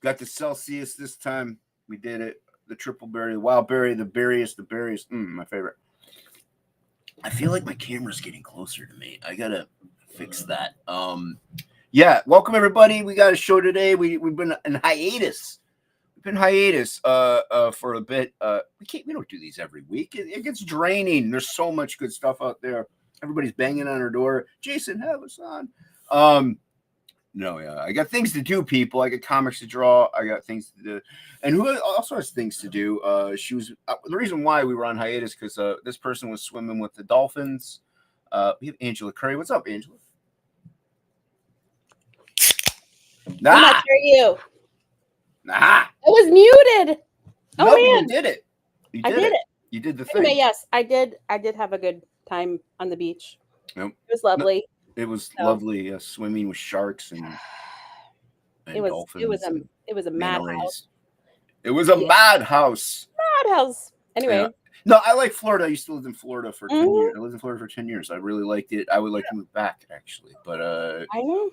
Got the Celsius this time. We did it. The triple berry, the wild berry, the berries. My favorite. I feel like my camera's getting closer to me. I gotta fix that. Yeah. Welcome everybody. We got a show today. We've been in hiatus. We've been hiatus for a bit. We don't do these every week. It gets draining. There's so much good stuff out there. Everybody's banging on our door. Jason, have us on. No, yeah, I got things to do, people. I got comics to draw. I got things to do, and who also has things to do. She was the reason why we were on hiatus because this person was swimming with the dolphins. We have Angela Curry. What's up, Angela? Nah. How much are you? Nah. I was muted. Oh no, man, you did it. I did it. You did the anyway, thing. Yes, I did. I did have a good time on the beach. Nope. It was lovely. No, it was lovely swimming with sharks and dolphins. It was a madhouse. It was a madhouse. Madhouse. Anyway. Yeah. No, I like Florida. I used to live in Florida for 10 years. I lived in Florida for 10 years. I really liked it. I would like to move back, actually. But I know.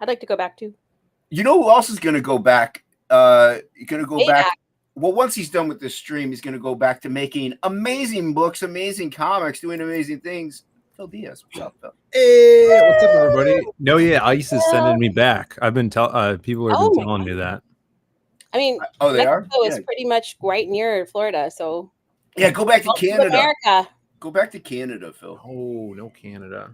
I'd like to go back too. You know who else is going to go back? Back. Well, once he's done with this stream, he's going to go back to making amazing books, amazing comics, doing amazing things. Phill Diaz, what's up, Phill? Hey, what's up, everybody? No, yeah, ICE is sending me back. I've been people have been telling me that. I mean, they are. It's pretty much right near Florida, so yeah, go back to Canada. America. Go back to Canada, Phill. Oh, no, Canada.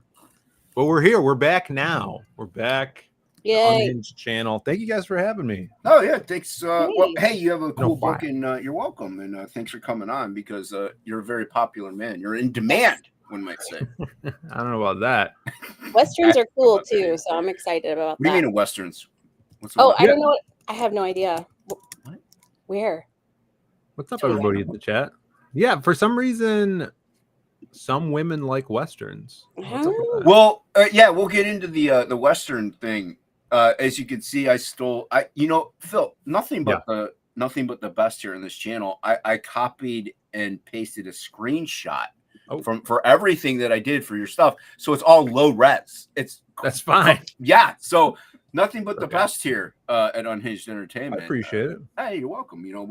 But we're here. We're back now. We're back. Yay. Unhinged channel. Thank you guys for having me. Oh yeah, thanks. Well, hey, you have a cool book, and you're welcome. And thanks for coming on because you're a very popular man. You're in demand, one might say. I don't know about that. Westerns are cool too, so I'm excited about that. What do you mean westerns? I don't know. I have no idea. What? Where? What's up, everybody in the chat? Yeah, for some reason, some women like westerns. Well, yeah, we'll get into the western thing. As you can see, Phill, nothing but the best here in this channel. I copied and pasted a screenshot for everything that I did for your stuff, so it's all low res. That's fine. Yeah, so nothing but the best here at Unhinged Entertainment. I appreciate it. Hey, you're welcome. You know,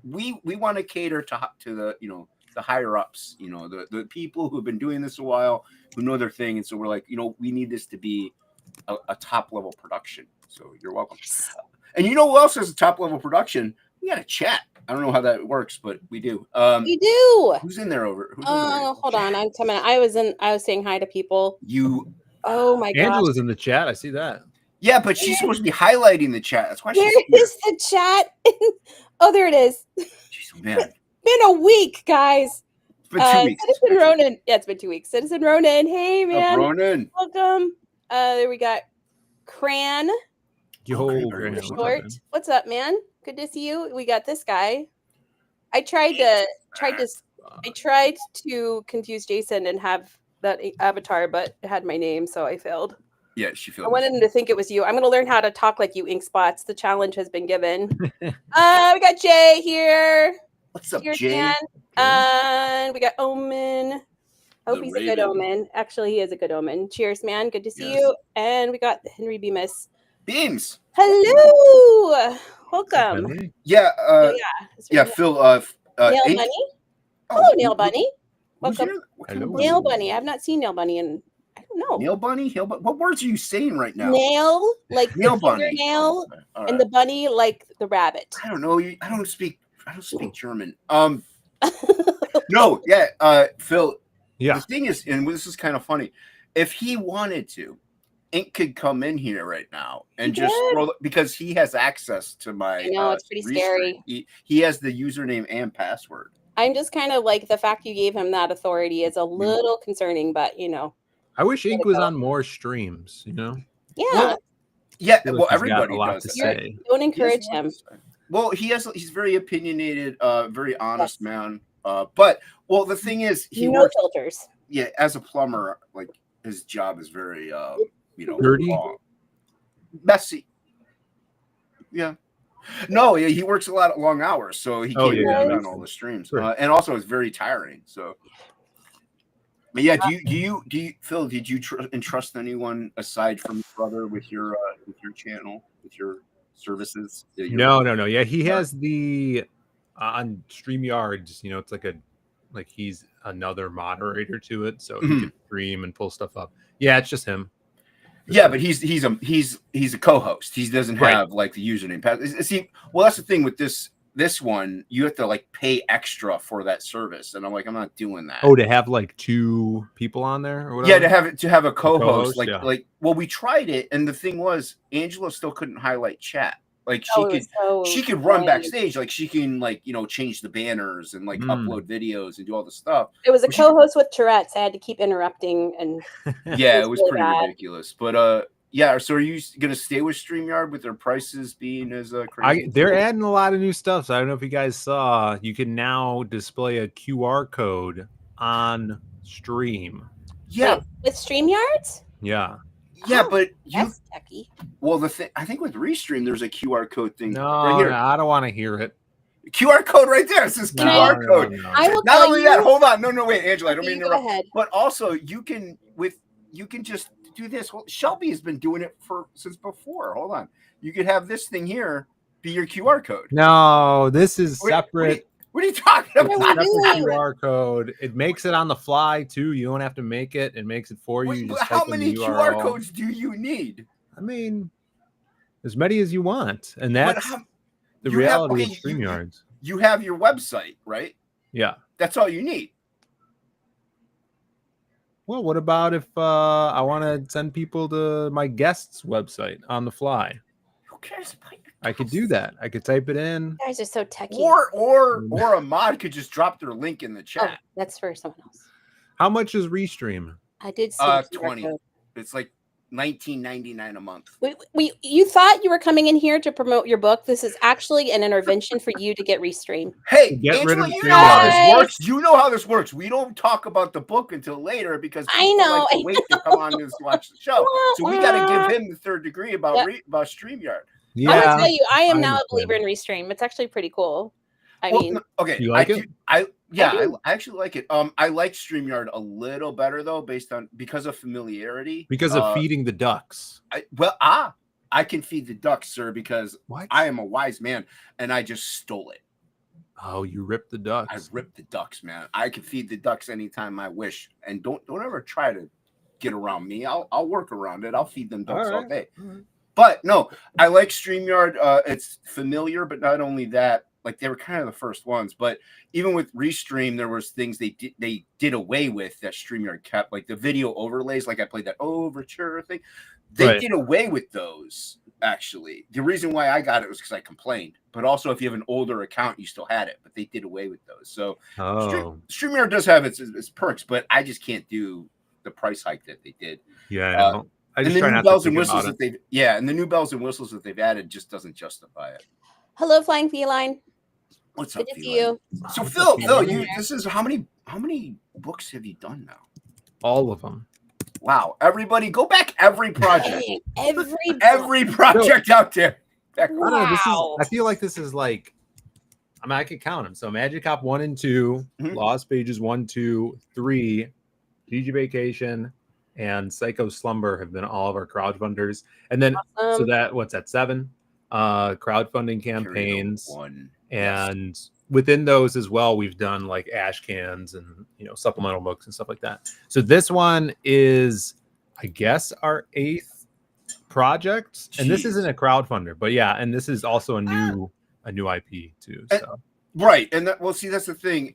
we want to cater to the the higher ups. You know, the people who have been doing this a while, who know their thing, and so we're like, we need this to be a top level production. So you're welcome. And you know who else has a top level production? We got a chat. I don't know how that works, but we do. We do. Who's in there Hold on. I'm coming. I was saying hi to people. Oh my god. Angela's in the chat. I see that. Yeah, but she's supposed to be highlighting the chat. That's why she's here. Where is the chat? Oh, there it is. Jeez, man. Been a week, guys. It's been 2 weeks. Citizen Ronan. Yeah, it's been 2 weeks. Citizen Ronan. Hey, man. Ronan. Welcome. There we got Cran. Short. What's up, man? Good to see you. We got this guy. I tried to confuse Jason and have that avatar, but it had my name, so I failed. Yeah, she failed. I wanted him to think it was you. I'm going to learn how to talk like you, Ink Spots. The challenge has been given. We got Jay here. What's up, Cheers, Jay? Man. And we got Omen. I hope he's a good omen. Actually, he is a good omen. Cheers, man. Good to see you. And we got Henry Bemis. Beams. Hello. Welcome. Yeah. Yeah, Phill. Nail Bunny. Hello, Nail Bunny. Welcome. Hello. Nail Bunny. I have not seen Nail Bunny in, I don't know. Nail Bunny? What words are you saying right now? Nail, like Nail the bunny. Nail, Right. and the bunny, like the rabbit. I don't know. I don't speak German. No, yeah, Phill. Yeah. The thing is, and this is kind of funny, if he wanted to, Ink could come in here right now and just scroll because he has access to my. I know, it's pretty scary. He has the username and password. I'm just kind of like, the fact you gave him that authority is a little concerning, but I wish Ink was on more streams. Yeah. Well, everybody does. Don't encourage him. Well, he's very opinionated, very honest man. But the thing is, he works, filters. Yeah, as a plumber, like his job is very dirty, messy. Yeah. No, he works a lot of long hours, so he can't get on all the streams. Sure. And also it's very tiring. So but yeah, do you Phill, did you entrust anyone aside from your brother with your channel, with your services? No. Yeah, he has the on StreamYards. It's like he's another moderator to it, so he can stream and pull stuff up. Yeah, it's just him. Yeah, but he's a co-host. He doesn't have like the username. See, well, that's the thing with this one. You have to like pay extra for that service, and I'm not doing that. Oh, to have like 2 people on there or whatever. Yeah, to have a co-host. Co-host, Well, we tried it, and the thing was, Angela still couldn't highlight chat. Like she could run backstage, like she can change the banners and like upload videos and do all the stuff. It was a co-host with Tourette's. I had to keep interrupting, and yeah, it was really pretty ridiculous. But yeah. So are you gonna stay with StreamYard with their prices being as crazy? They're adding a lot of new stuff. So I don't know if you guys saw. You can now display a QR code on stream. Yeah, with StreamYards. Yeah, but that's techie. Well, I think with Restream, there's a QR code thing. No, right here. I don't want to hear it. QR code right there. It says QR code. No. I will Not only that, hold on. No, wait, Angela. I don't mean to interrupt. Ahead. But also, you can just do this. Well, Shelby has been doing it since before. Hold on. You could have this thing here be your QR code. No, this is separate. What are you talking about? QR code. It makes it on the fly too. You don't have to make it. It makes it for you. You just how many QR codes do you need? I mean, as many as you want, and that's the reality of StreamYards. You have your website, right? Yeah, that's all you need. Well, what about if I want to send people to my guest's website on the fly? Who cares about your I could do that. I could type it in. You guys are so techie. Or a mod could just drop their link in the chat. Oh, that's for someone else. How much is Restream? I did see 20. It's like $19.99 a month. You thought you were coming in here to promote your book. This is actually an intervention for you to get Restream. Hey, Angela, you know how this works. You know how this works. We don't talk about the book until later because people like to wait to come on and watch the show. So we got to give him the third degree about StreamYard. Yeah, I'm gonna tell you, I am now a believer in Restream. It's actually pretty cool. I mean, okay, you like it? I actually like it. I like StreamYard a little better though, because of familiarity. Because of feeding the ducks. I can feed the ducks, sir, because I am a wise man and I just stole it. Oh, you ripped the ducks. I ripped the ducks, man. I can feed the ducks anytime I wish, and don't ever try to get around me. I'll work around it. I'll feed them ducks all day. But no, I like StreamYard. It's familiar, but not only that, like they were kind of the first ones. But even with Restream, there was things they did away with that StreamYard kept, like the video overlays. Like I played that Overture thing. They did away with those. Actually, the reason why I got it was because I complained. But also, if you have an older account, you still had it. But they did away with those. So StreamYard does have its perks, but I just can't do the price hike that they did. Yeah. I just and the new bells and whistles that the new bells and whistles that they've added just doesn't justify it. Hello, Flying Feline. What's up, Good to see you. So Phill, this is how many books have you done now? All of them. Wow! Everybody, go back every project. Every project out there. Wow. I feel like this is like, I mean, I could count them. So Magic Cop 1 and 2, Lost Pages 1, 2, 3, GG Vacation, and Psycho Slumber have been all of our crowdfunders. And then, so what's that, 7 crowdfunding campaigns. And within those as well, we've done like ash cans and, supplemental books and stuff like that. So this one is, I guess, our 8th project. Jeez. And this isn't a crowdfunder, but yeah. And this is also a new IP too. So. Right. And that's the thing.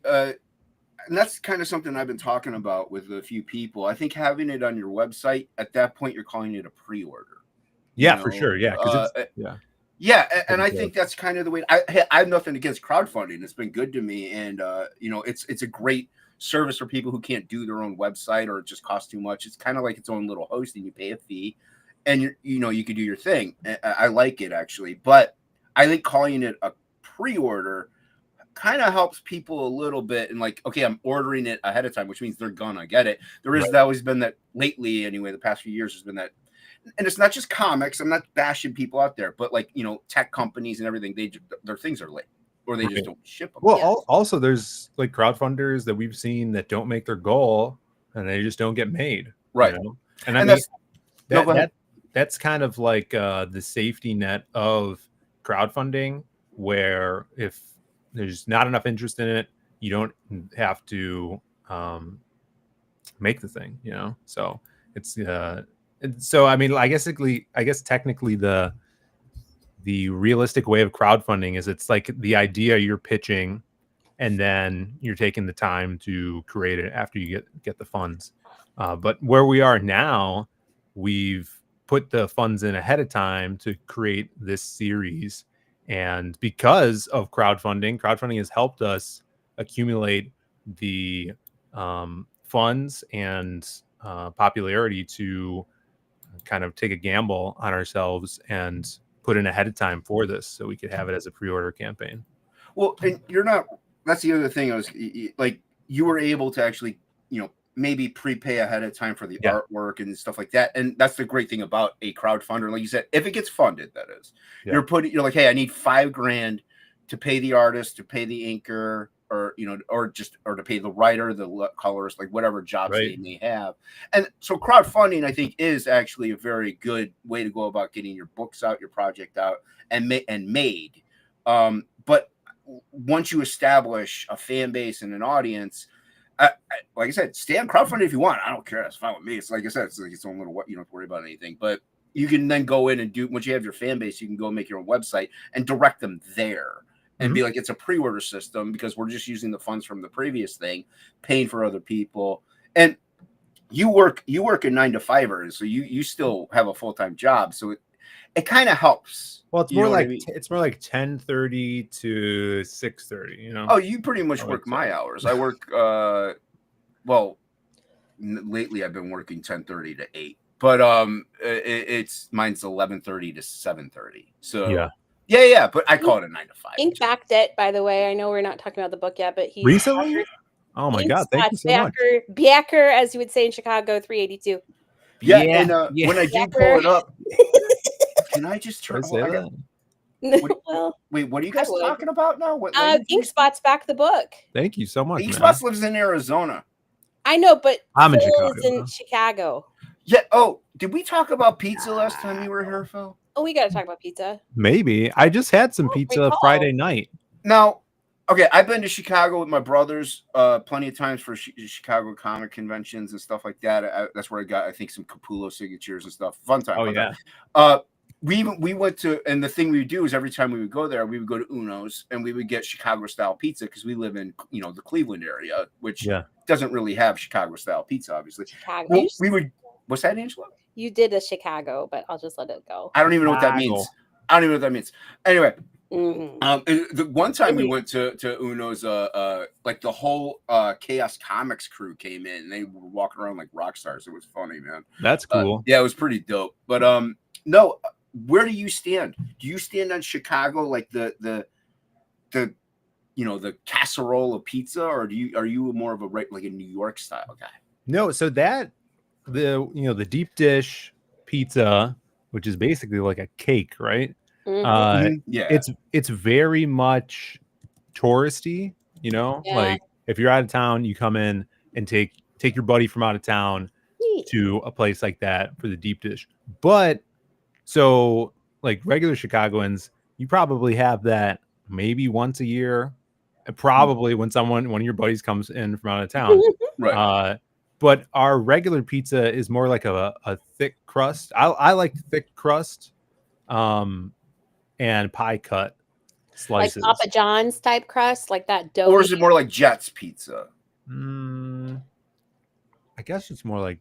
And that's kind of something I've been talking about with a few people. I think having it on your website, at that point, you're calling it a pre-order. Yeah, for sure. Yeah. And I think that's kind of the way. I have nothing against crowdfunding. It's been good to me. And, it's a great service for people who can't do their own website or it just costs too much. It's kind of like its own little hosting. You pay a fee and, you can do your thing. I like it, actually. But I think calling it a pre-order kind of helps people a little bit, and like, okay, I'm ordering it ahead of time, which means they're gonna get it. There's always been that lately, anyway. The past few years has been that, and it's not just comics. I'm not bashing people out there, but like tech companies and everything, their things are late, or they just don't ship them. Well, also there's like crowdfunders that we've seen that don't make their goal, and they just don't get made. Right, and I mean that's kind of like the safety net of crowdfunding, where if there's not enough interest in it, you don't have to make the thing, you know. So it's so I mean, I guess technically the realistic way of crowdfunding is it's like the idea you're pitching, and then you're taking the time to create it after you get the funds. But where we are now, we've put the funds in ahead of time to create this series. And because of crowdfunding has helped us accumulate the funds and popularity to kind of take a gamble on ourselves and put in ahead of time for this, so we could have it as a pre-order campaign. Well, and you're not. That's the other thing. I was like, you were able to actually, maybe prepay ahead of time for the artwork and stuff like that. And that's the great thing about a crowdfunder. Like you said, if it gets funded, that is, you're like, hey, I need $5,000 to pay the artist, to pay the inker, or to pay the writer, the colorist, like whatever jobs they may have. And so crowdfunding, I think, is actually a very good way to go about getting your books out, your project out, and made. But once you establish a fan base and an audience, like I said, stay on crowdfunding if you want. I don't care. That's fine with me. It's like I said, it's like its own little, you don't have to worry about anything. But you can then go in and once you have your fan base, you can go make your own website and direct them there and be like, it's a pre-order system because we're just using the funds from the previous thing, paying for other people. And you work a 9 to 5, so you still have a full-time job. So it kind of helps. Well, it's more like it's more like 10:30 to 6:30. You know. Oh, you pretty much work my hours. I work. Lately I've been working 10:30 to 8, but it's mine's 11:30 to 7:30. So yeah. But I call it a 9 to 5. Ink backed it, by the way. I know we're not talking about the book yet, but he recently. Oh my God! Thank you so much. Backer, as you would say in Chicago, 382. Yeah, and when I do pull it up, can I just turn? Wait, what are you guys talking about now? What? Ink Spot's back the book. Thank you so much. Ink Spots lives in Arizona. I know, but I'm in Phill Chicago. is in Chicago. Yeah. Oh, did we talk about pizza last time you were here, Phil? Oh, we got to talk about pizza. Maybe. I just had some pizza Friday night. Now, okay, I've been to Chicago with my brothers plenty of times for Chicago comic conventions and stuff like that. That's where I got, I think, some Capullo signatures and stuff. Fun time. Oh, yeah. We went to, and the thing we would do is every time we would go there, we would go to Uno's and we would get Chicago style pizza because we live in, the Cleveland area, which doesn't really have Chicago style pizza, obviously. Well, we would. What's that, Angela? You did a Chicago, but I'll just let it go. I don't even know what that means. Anyway. The one time we went to Uno's, like the whole Chaos Comics crew came in and they were walking around like rock stars. It was funny, man. That's cool. Yeah, it was pretty dope. But no, where do you stand? Do you stand on Chicago like the casserole of pizza, or are you more of like a New York style guy? No, so that the deep dish pizza, which is basically like a cake, right? It's very much touristy, like if you're out of town, you come in and take your buddy from out of town to a place like that for the deep dish. But so like regular Chicagoans, you probably have that maybe once a year, probably when one of your buddies comes in from out of town. Right. But our regular pizza is more like a thick crust. I like thick crust. And pie cut slices, like Papa John's type crust, like that dough. Or is it more like Jets pizza? I guess it's more like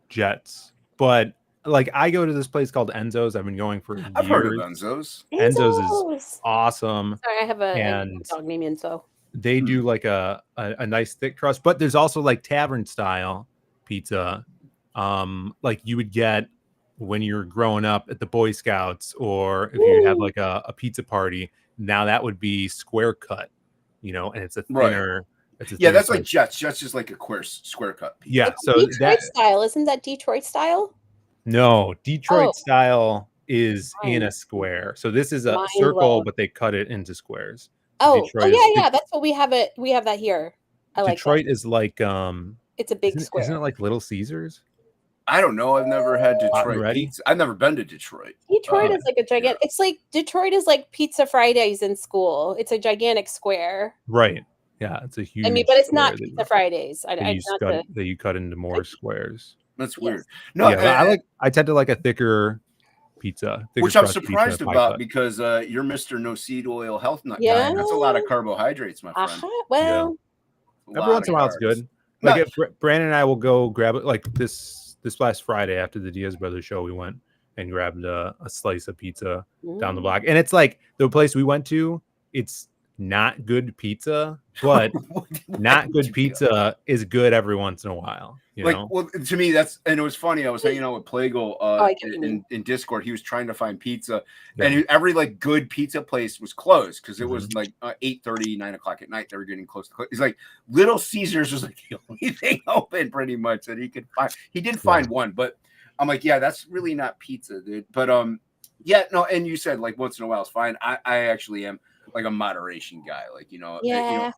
Jets, but like I go to this place called Enzo's. I've been going for years. I've heard of Enzo's. Enzo's is awesome. Sorry, I have a dog named Enzo. They do like a nice thick crust, but there's also like tavern style pizza, like you would get when you're growing up at the Boy Scouts, or if you have like a pizza party. Now that would be square cut, and it's a thinner. That's like Jets. Jets is like a square cut pizza. Yeah, so Detroit style, isn't that Detroit style? No, Detroit style is in a square. So this is a circle, but they cut it into squares. Oh, that's what we have. We have that here. Detroit is like it's a big square. Isn't it like Little Caesars? I don't know. I've never had Hot and Detroit ready? pizza. I've never been to Detroit. Detroit is like a gigantic. It's like Detroit is like Pizza Fridays in school. It's a gigantic square. Right. Yeah, it's a huge. I mean, but it's square not that Pizza Fridays. that you cut into more squares. That's Yes. weird. No, Yeah, I tend to like a thicker pizza, which I'm crust surprised pizza, pie about cut. because you're Mr. No seed oil health nut Yeah. guy. That's a lot of carbohydrates, my friend. Well, Every once in a while, it's good. Like if Brandon and I will go grab it. Like this last Friday after the Diaz Brothers show, we went and grabbed a slice of pizza down the block, and it's like the place we went to. It's not good pizza, but not good pizza is good every once in a while. You know? Well, to me, and it was funny. I was hanging out with Plago in Discord. He was trying to find pizza, and every like good pizza place was closed because it was like 8:30, 9 o'clock at night. They were getting close to close. He's like, Little Caesars was like the only thing open pretty much that he could find. He did find one, but I'm like, yeah, that's really not pizza, dude. But yeah, no. And you said like once in a while is fine. I actually am like a moderation guy, like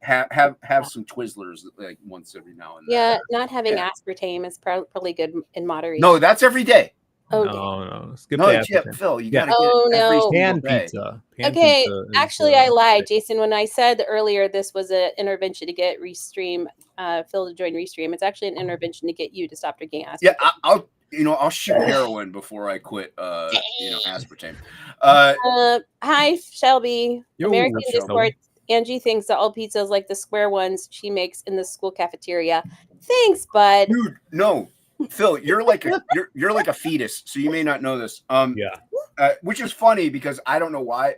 have some Twizzlers like once every now and then. Yeah, not having aspartame is probably good in moderation. No, that's every day. Okay. No, skip Phil, you gotta get every pan pizza. Okay, actually, I lied, Jason. When I said earlier this was an intervention to get Restream, Phill to join Restream, it's actually an intervention to get you to stop drinking aspartame. Yeah, I'll shoot heroin before I quit. Aspartame. Hi, Shelby. American Discord. Angie thinks that all pizzas like the square ones she makes in the school cafeteria. Thanks, bud. Dude, no, Phill, you're like a fetus, so you may not know this. Which is funny because I don't know why.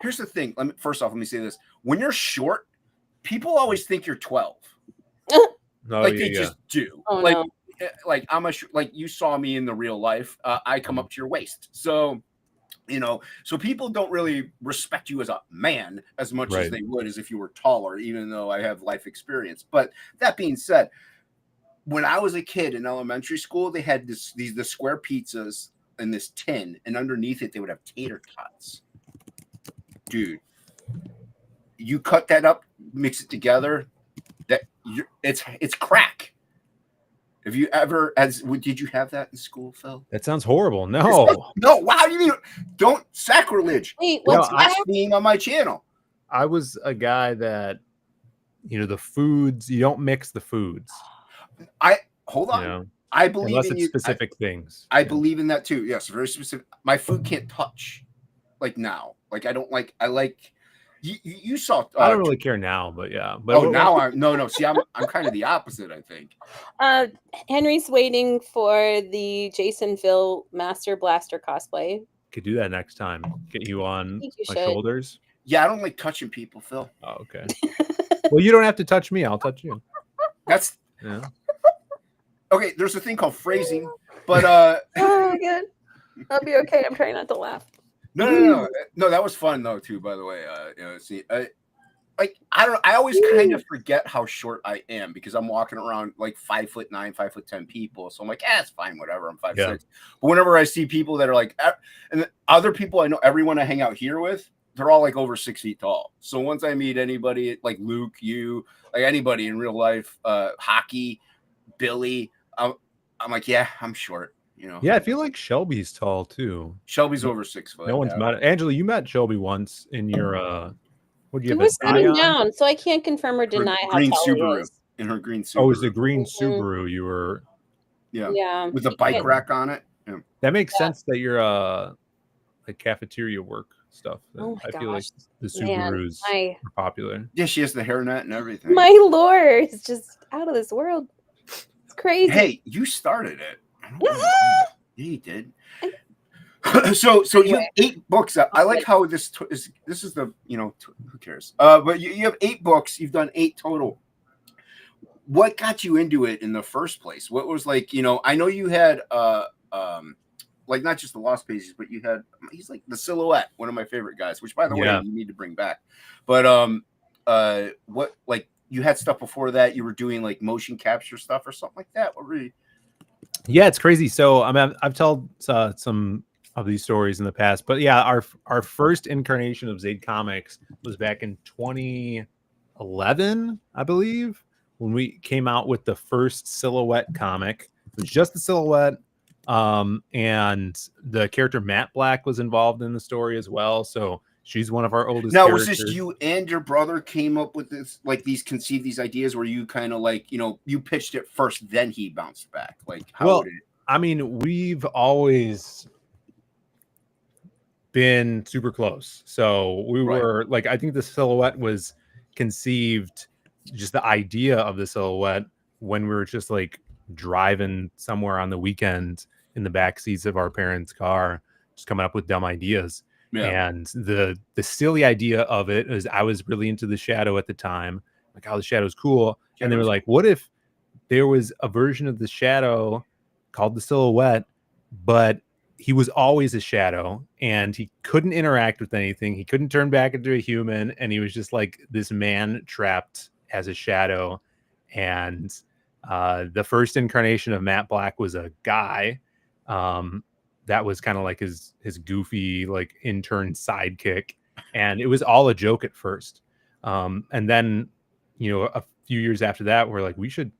Here's the thing. First off, let me say this: when you're short, people always think you're 12. They just do. Oh, no. Like I'm like you saw me in the real life. I come up to your waist, so so people don't really respect you as a man as much as they would as if you were taller, even though I have life experience. But that being said, when I was a kid in elementary school, they had the square pizzas in this tin, and underneath it they would have tater tots. Dude, you cut that up, mix it together, it's crack. Have you ever did you have that in school, Phill? That sounds horrible. No. No, wow, you mean don't sacrilege. Wait, what's being on my channel? I was a guy that the foods, you don't mix the foods. Hold on. I believe unless in it's specific things. I believe in that too. Yes, very specific. My food can't touch like now. Like I like you saw. I don't really care now, but yeah. But now I'm no. See, I'm kind of the opposite. I think. Henry's waiting for the Jason Phill Master Blaster cosplay. Could do that next time. Get you on my shoulders. Yeah, I don't like touching people, Phill. Oh, okay. Well, you don't have to touch me. I'll touch you. That's okay. There's a thing called phrasing, but oh my god, I'll be okay. I'm trying not to laugh. No. That was fun though too. By the way, I always kind of forget how short I am because I'm walking around like 5'9", 5'10" people. So I'm like, it's fine, whatever. I'm 5'6". But whenever I see people that are like, and other people I know, everyone I hang out here with, they're all like over 6 feet tall. So once I meet anybody like Luke, you, like anybody in real life, hockey, Billy, I'm like, yeah, I'm short. Yeah, I feel like Shelby's tall too. Shelby's over 6 foot. No one's met Angela. You met Shelby once in your what do you have? He was sitting down, so I can't confirm or deny how green tall Subaru. he is. In her green Subaru. Oh, it was the green Subaru. You were. Yeah. With a bike rack on it. Yeah. That makes sense that you're like cafeteria work stuff. Oh my feel like the Subarus are popular. Yeah, she has the hairnet and everything. My lore is just out of this world. It's crazy. Hey, you started it. Yeah, you did. So you have 8 books. I like how this is the who cares? But you have 8 books. You've done 8 total. What got you into it in the first place? What was like I know you had like not just the Lost Pages, but he's like the Silhouette, one of my favorite guys. Which by the way, you need to bring back. But what like you had stuff before that? You were doing like motion capture stuff or something like that. What were you? Yeah, it's crazy. So I've told some of these stories in the past, but yeah, our first incarnation of Zaid Comics was back in 2011, I believe, when we came out with the first Silhouette comic. It was just the Silhouette, And the character Matt Black was involved in the story as well. So she's one of our oldest now, characters. was this you and your brother came up with this, like conceived these ideas, where you kind of like, you pitched it first, then he bounced back? Like, how would it? I mean, we've always been super close. So we were like, I think the silhouette was conceived, just the idea of the silhouette, when we were just like driving somewhere on the weekend in the back seats of our parents' car, just coming up with dumb ideas. Yeah. And the silly idea of it is, I was really into the Shadow at the time. Like, oh, the Shadow's cool. And they were like, what if there was a version of the Shadow called the Silhouette, but he was always a shadow and he couldn't interact with anything. He couldn't turn back into a human. And he was just like this man trapped as a shadow. And the first incarnation of Matt Black was a guy. That was kind of like his goofy, like intern sidekick. And it was all a joke at first. And then, a few years after that, we're like, we should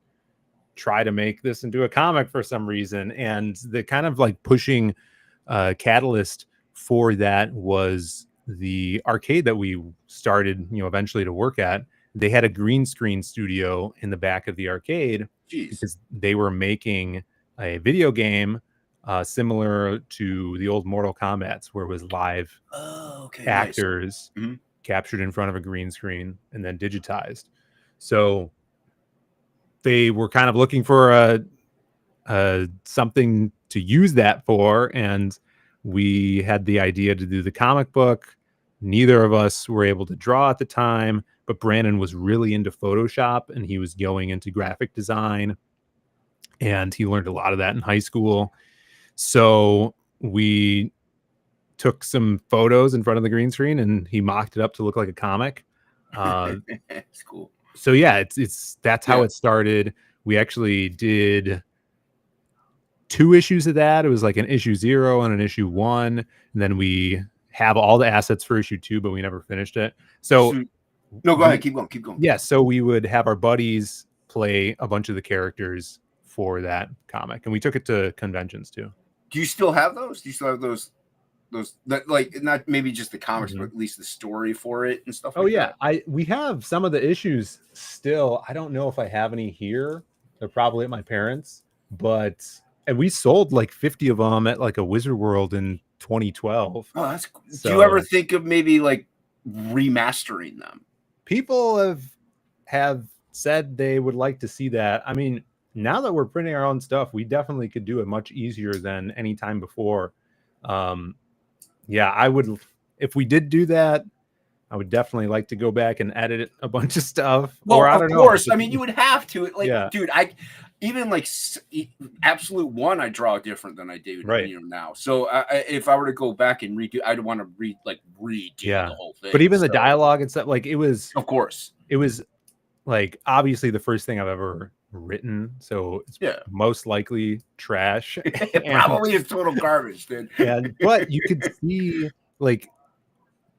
try to make this into a comic for some reason. And the kind of like pushing catalyst for that was the arcade that we started, eventually to work at. They had a green screen studio in the back of the arcade. Jeez. Because they were making a video game similar to the old Mortal Kombat's, where it was live actors nice. Captured in front of a green screen and then digitized. So they were kind of looking for something to use that for, and we had the idea to do the comic book. Neither of us were able to draw at the time, but Brandon was really into Photoshop and he was going into graphic design, and he learned a lot of that in high school. So we took some photos in front of the green screen and he mocked it up to look like a comic. It's cool. So yeah, that's how it started. We actually did 2 issues of that. It was like an issue 0 and an issue 1, and then we have all the assets for issue 2, but we never finished it. So no, go ahead, keep going. Yeah, so we would have our buddies play a bunch of the characters for that comic, and we took it to conventions too. Do you still have those? Do you still have those that, like, not maybe just the comics, but at least the story for it and stuff? Oh, like yeah, that? We have some of the issues still. I don't know if I have any here. They're probably at my parents', and we sold like 50 of them at like a Wizard World in 2012. Oh, that's cool. So, do you ever think of maybe like remastering them? People have said they would like to see that. I mean, now that we're printing our own stuff, we definitely could do it much easier than any time before. Yeah, I would, if we did do that, I would definitely like to go back and edit a bunch of stuff. Well, or I don't know. Of course. I mean, you would have to. Like, yeah. Dude, even like Absolute One, I draw different than I do now. So if I were to go back and redo, I'd want to redo the whole thing. But even the dialogue and stuff, like, it was, of course, it was like obviously the first thing I've ever written, so it's most likely trash. Probably is total garbage, dude. But you could see, like,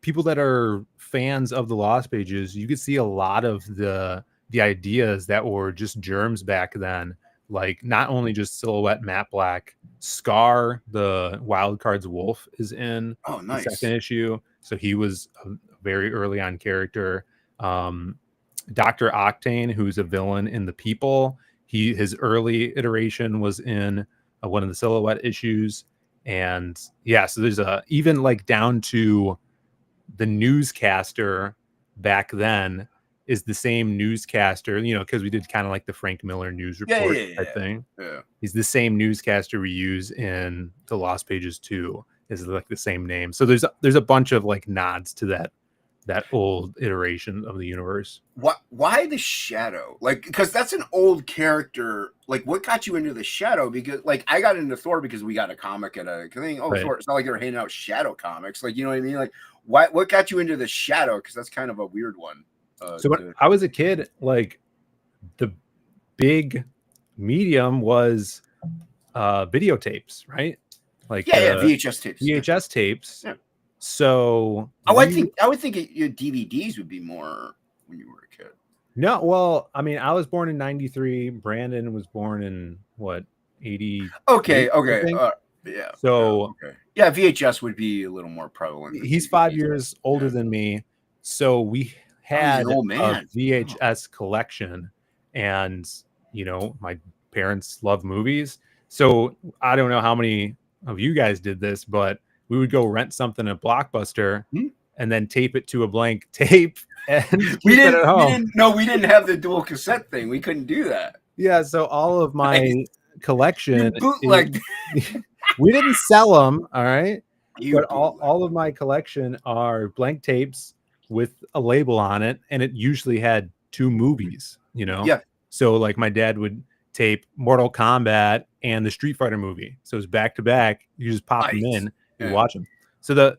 people that are fans of the Lost Pages, you could see a lot of the ideas that were just germs back then. Like, not only just Silhouette, Matt Black, Scar, the Wild Cards wolf, is in the second issue, so he was a very early on character. Dr. Octane, who's a villain in The People, his early iteration was in one of the Silhouette issues. And yeah, so there's even like down to the newscaster back then is the same newscaster, because we did kind of like the Frank Miller news report type thing. Yeah. He's the same newscaster we use in the Lost Pages 2, is like the same name. So there's a bunch of like nods to that old iteration of the universe. Why the Shadow? Like, because that's an old character. Like, what got you into the Shadow? Because, like, I got into Thor because we got a comic at a thing. Oh, right. Thor. It's not like they were handing out Shadow comics. Like, you know what I mean? Like, what got you into the Shadow? Because that's kind of a weird one. So when I was a kid, like, the big medium was videotapes, right? Like, VHS tapes. VHS tapes. Yeah. So I would think your DVDs would be more when you were a kid. No, well, I mean, I was born in 93. Brandon was born in what, 80. Okay. Yeah. So yeah, VHS would be a little more prevalent. He's 5 years older than me, so we had an old a man. VHS collection, and my parents love movies. So I don't know how many of you guys did this, but we would go rent something at Blockbuster and then tape it to a blank tape and keep it at home. We didn't have the dual cassette thing. We couldn't do that. Yeah, so all of my collection, bootlegged. We didn't sell them, all right? But all of my collection are blank tapes with a label on it, and it usually had 2 movies, Yeah. So like my dad would tape Mortal Kombat and the Street Fighter movie. So it was back to back. You just pop them in and watch them. So the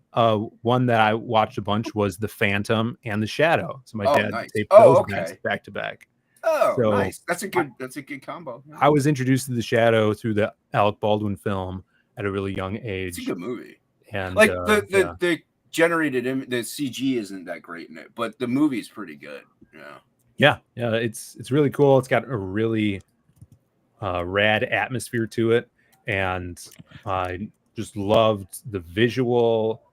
one that I watched a bunch was The Phantom and The Shadow. So my dad taped those back to back. Oh, so, nice. That's a good combo. Yeah. I was introduced to The Shadow through the Alec Baldwin film at a really young age. It's a good movie. And like the generated the CG isn't that great in it, but the movie's pretty good. Yeah, it's really cool. It's got a really rad atmosphere to it, and I just loved the visual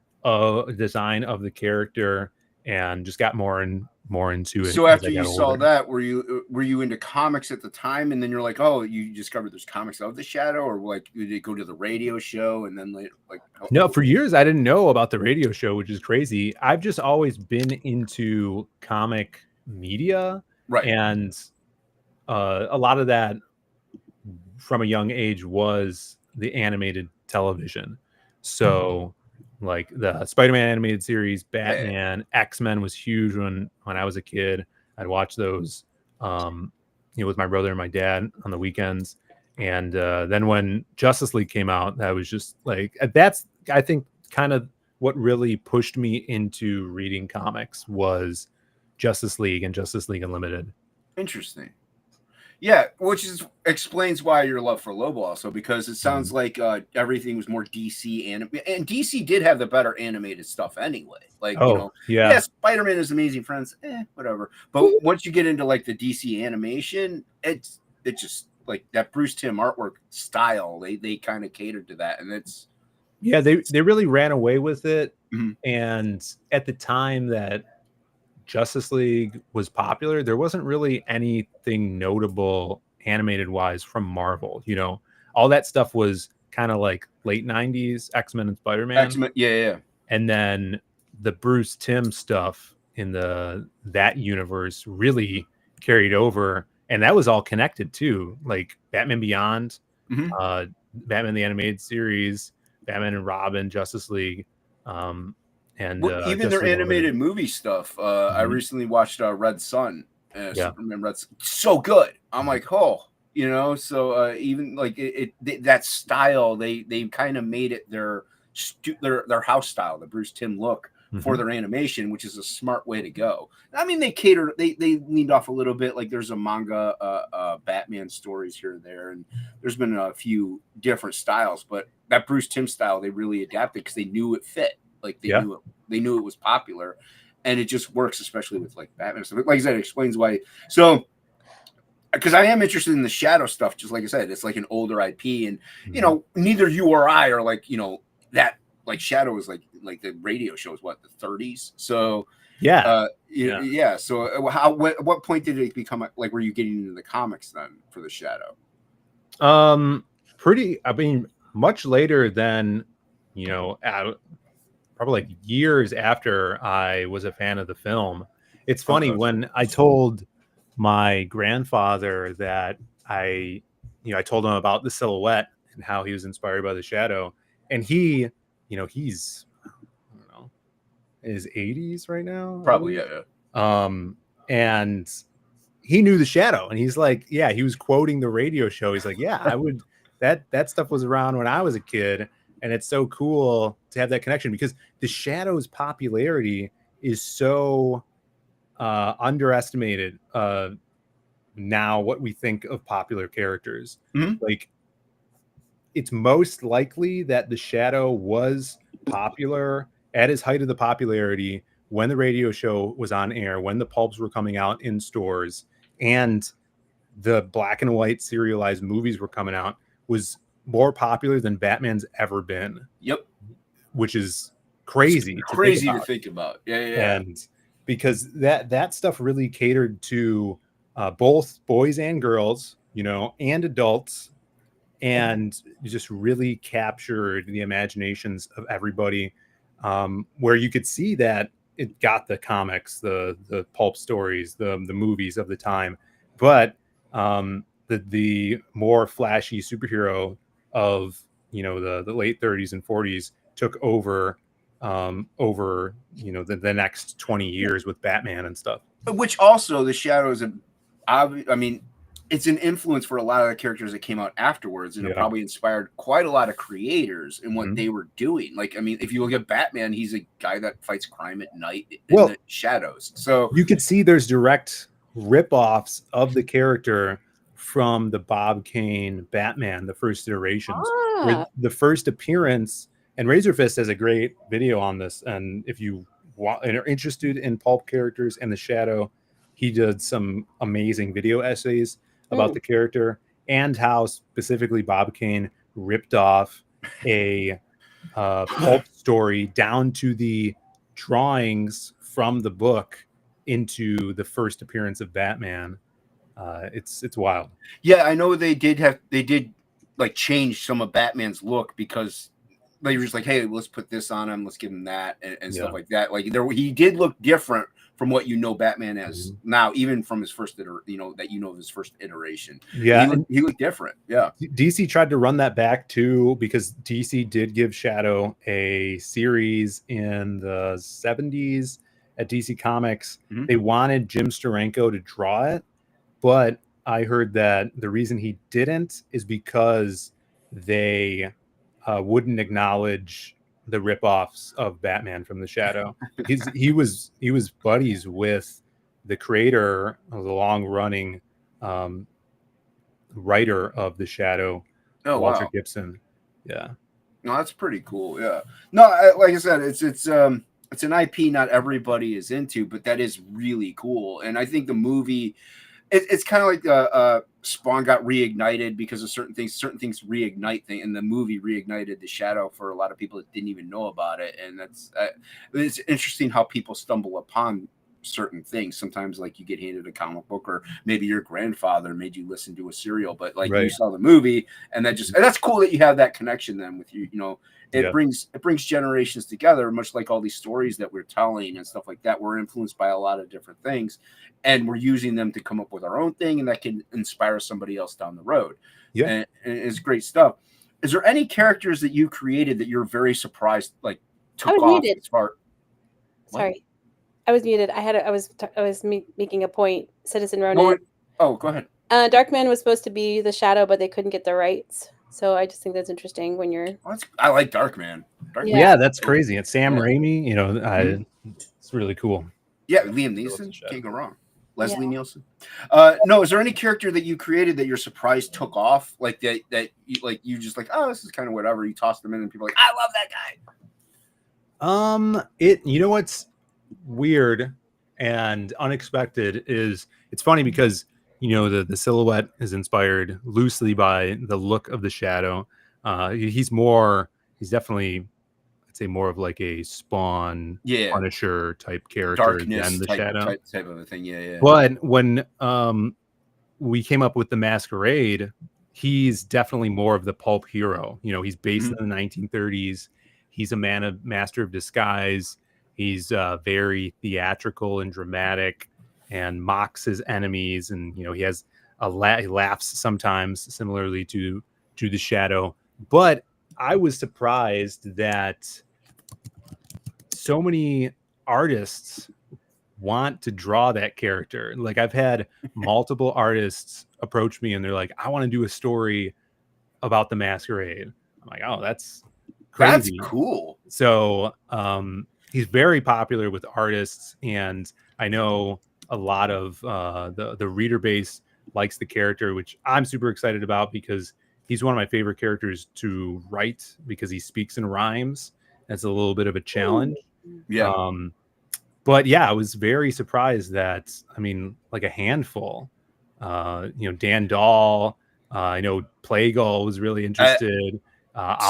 design of the character, and just got more and more into it. So after you saw that, were you into comics at the time, and then you're like, oh, you discovered there's comics of the Shadow, or like did you go to the radio show and then like? No, for years I didn't know about the radio show, which is crazy. I've just always been into comic media, right? And a lot of that from a young age was the animated television. So like the Spider-Man animated series, Batman, X-Men was huge when I was a kid. I'd watch those with my brother and my dad on the weekends. And then when Justice League came out, that was just like, that's, I think, kind of what really pushed me into reading comics was Justice League and Justice League Unlimited. Interesting. Yeah, which explains why your love for Lobo also, because it sounds like everything was more DC and DC did have the better animated stuff anyway. Like, Spider-Man is Amazing Friends, whatever. But once you get into like the DC animation, it just like that Bruce Timm artwork style, they kind of catered to that, and it's they really ran away with it. And at the time that Justice League was popular, there wasn't really anything notable animated wise from Marvel. All that stuff was kind of like late 90s X-Men and Spider-Man. X-Men, yeah. And then the Bruce Timm stuff in that universe really carried over, and that was all connected too, like Batman Beyond, Batman the Animated Series, Batman and Robin, Justice League, and even their animated movie stuff. I recently watched Red Sun, Superman Red Sun. So good. I'm like, so even like that style, they kind of made it their house style, the Bruce Timm look for their animation, which is a smart way to go. I mean, they leaned off a little bit. Like there's a manga Batman stories here and there, and there's been a few different styles, but that Bruce Timm style they really adapted because they knew it fit. Like they knew it was popular, and it just works, especially with like Batman stuff. Like I said, it explains why. So, because I am interested in the Shadow stuff, just like I said, it's like an older IP, and neither you or I are like that. Like Shadow is like the radio show is what, the 30s. So yeah. So what point did it become like? Were you getting into the comics then for the Shadow? Much later than probably like years after I was a fan of the film. It's funny when I told my grandfather that I told him about the silhouette and how he was inspired by the Shadow, and he, he's, I don't know, in his 80s right now. Probably, yeah. And he knew the Shadow, and he's like, he was quoting the radio show. He's like, I would, that stuff was around when I was a kid. And it's so cool to have that connection because the Shadow's popularity is so underestimated now, what we think of popular characters. Like, it's most likely that the Shadow was popular at his height of the popularity when the radio show was on air, when the pulps were coming out in stores, and the black and white serialized movies were coming out, was more popular than Batman's ever been. Yep. Which is crazy. To think about. Yeah. And because that stuff really catered to both boys and girls, and adults, and just really captured the imaginations of everybody, where you could see that it got the comics, the pulp stories, the movies of the time, but the more flashy superhero of the late 30s and 40s took over the next 20 years with Batman and stuff. Which also the Shadow is it's an influence for a lot of the characters that came out afterwards, and it probably inspired quite a lot of creators in what they were doing. Like, I mean, if you look at Batman, he's a guy that fights crime at night in the shadows. So you can see there's direct rip-offs of the character from the Bob Kane Batman, the first iterations. Where the first appearance, and Razorfist has a great video on this, and if you want and are interested in pulp characters and the Shadow, he did some amazing video essays about the character and how specifically Bob Kane ripped off a pulp story down to the drawings from the book into the first appearance of Batman. It's wild. Yeah, I know they did like change some of Batman's look because they were just like, hey, let's put this on him, let's give him that and stuff like that. Like he did look different from what Batman as now, even from his first his first iteration. Yeah, he looked different. Yeah, DC tried to run that back too, because DC did give Shadow a series in the 70s at DC Comics. They wanted Jim Steranko to draw it, but I heard that the reason he didn't is because they wouldn't acknowledge the ripoffs of Batman from the Shadow. He was buddies with the creator of the long-running writer of the Shadow, Walter Gibson. Yeah, no, that's pretty cool. Yeah, no, like I said, it's an IP not everybody is into, but that is really cool. And I think the movie, it's kind of like Spawn got reignited because of certain things reignite things, and the movie reignited the Shadow for a lot of people that didn't even know about it. And it's interesting how people stumble upon certain things. Sometimes like you get handed a comic book, or maybe your grandfather made you listen to a serial, but like you saw the movie, and that's cool that you have that connection then with it brings generations together, much like all these stories that we're telling and stuff like that. We're influenced by a lot of different things, and we're using them to come up with our own thing, and that can inspire somebody else down the road. Yeah, and it's great stuff. Is there any characters that you created that you're very surprised took off as far? Sorry, I was muted. I was making a point. Citizen Ronan. Go ahead. Darkman was supposed to be the Shadow, but they couldn't get the rights. So I just think that's interesting when you're. I like Darkman. Yeah, that's crazy. It's Sam Raimi. It's really cool. Yeah, Liam Neeson. Can't go wrong. Leslie Nielsen. No, is there any character that you created that you're surprised took off? Like that you just like, oh, this is kind of whatever. You toss them in, and people are like, I love that guy. What's weird and unexpected is it's funny because the silhouette is inspired loosely by the look of the Shadow. He's definitely, I'd say, more of like a Spawn, Punisher type character Darkness than the Shadow type of a thing. Yeah. But when we came up with the Masquerade, he's definitely more of the pulp hero. He's based in the 1930s. He's a master of disguise. He's very theatrical and dramatic, and mocks his enemies, and he has he laughs sometimes, similarly to the Shadow. But I was surprised that so many artists want to draw that character. Like, I've had multiple artists approach me, and they're like, I want to do a story about the Masquerade. I'm like, oh, that's crazy. That's cool. So he's very popular with artists, and I know a lot of the reader base likes the character, which I'm super excited about because he's one of my favorite characters to write because he speaks in rhymes. That's a little bit of a challenge. Yeah. But yeah, I was very surprised that, like a handful, Dan Dahl, I know Plagueall was really interested.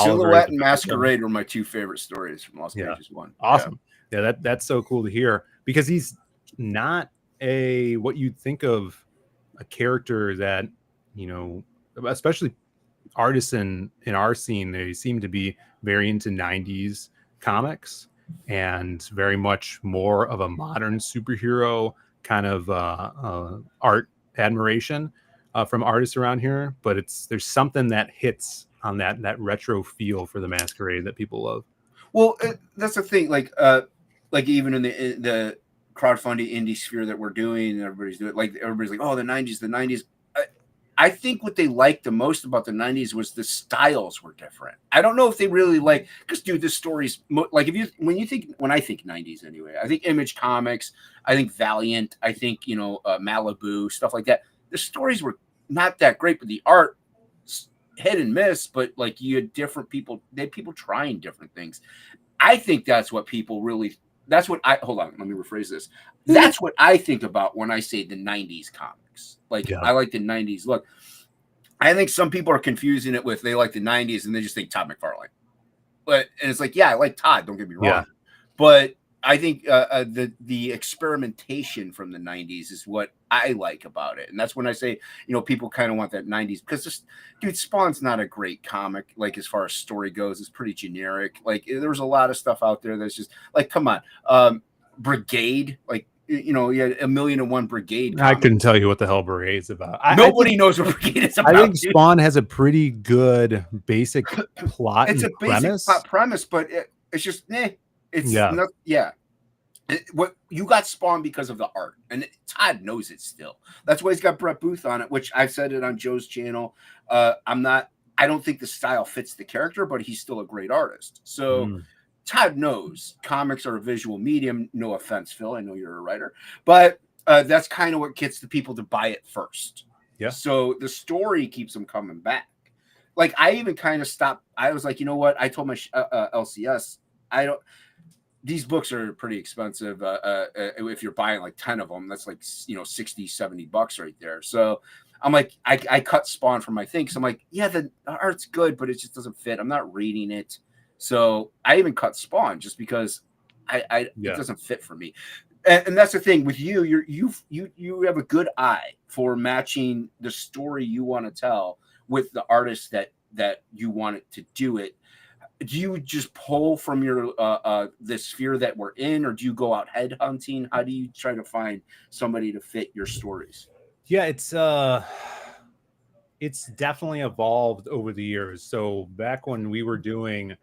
Silhouette and Masquerade were my two favorite stories from Lost Pages 1. Awesome. Yeah, that's so cool to hear, because he's not what you'd think of a character that, especially artists in our scene, they seem to be very into 90s comics and very much more of a modern superhero kind of art admiration from artists around here. But there's something that hits on that retro feel for the Masquerade that people love. Well, that's the thing. Like even in the crowdfunding indie sphere that we're doing, everybody's doing, like, everybody's like, oh, the 90s. I think what they liked the most about the 90s was the styles were different. I don't know if they really because dude, the stories, like, when I think 90s anyway, I think Image Comics, I think Valiant, I think, Malibu, stuff like that. The stories were not that great, but the art, hit and miss, but like, you had different people, they had people trying different things. I think that's what people really, hold on, let me rephrase this. That's what I think about when I say the 90s comics. Like, I like the 90s look. I think some people are confusing it with, they like the 90s and they just think Todd McFarlane. And it's like, yeah, I like Todd, don't get me wrong. Yeah. But I think the experimentation from the 90s is what I like about it. And that's when I say, people kind of want that 90s, because dude, Spawn's not a great comic. Like, as far as story goes, it's pretty generic. Like, there was a lot of stuff out there that's just like, come on. Brigade, like, you had 1,000,001 Brigade comics. I couldn't tell you what the hell Brigade's about. Nobody knows what Brigade is about. I think Spawn has a pretty good basic plot. It's a basic plot premise, but it's just what you got Spawn because of the art, and Todd knows it still. That's why he's got Brett Booth on it, which I've said it on Joe's channel. I don't think the style fits the character, but he's still a great artist. So Todd knows comics are a visual medium. No offense, Phil, I know you're a writer, but that's kind of what gets the people to buy it first. Yeah. So the story keeps them coming back. Like, I even kind of stopped. I was like, you know what? I told my LCS, these books are pretty expensive. If you're buying like 10 of them, that's like, $60-$70 right there. So I'm like, I cut Spawn from my thing. So I'm like, yeah, the art's good, but it just doesn't fit. I'm not reading it. So I even cut Spawn just because it doesn't fit for me. And that's the thing with you. You have a good eye for matching the story you want to tell with the artist that you want it to do it. Do you just pull from your the sphere that we're in, or do you go out head hunting? How do you try to find somebody to fit your stories? Yeah, it's definitely evolved over the years. So back when we were doing,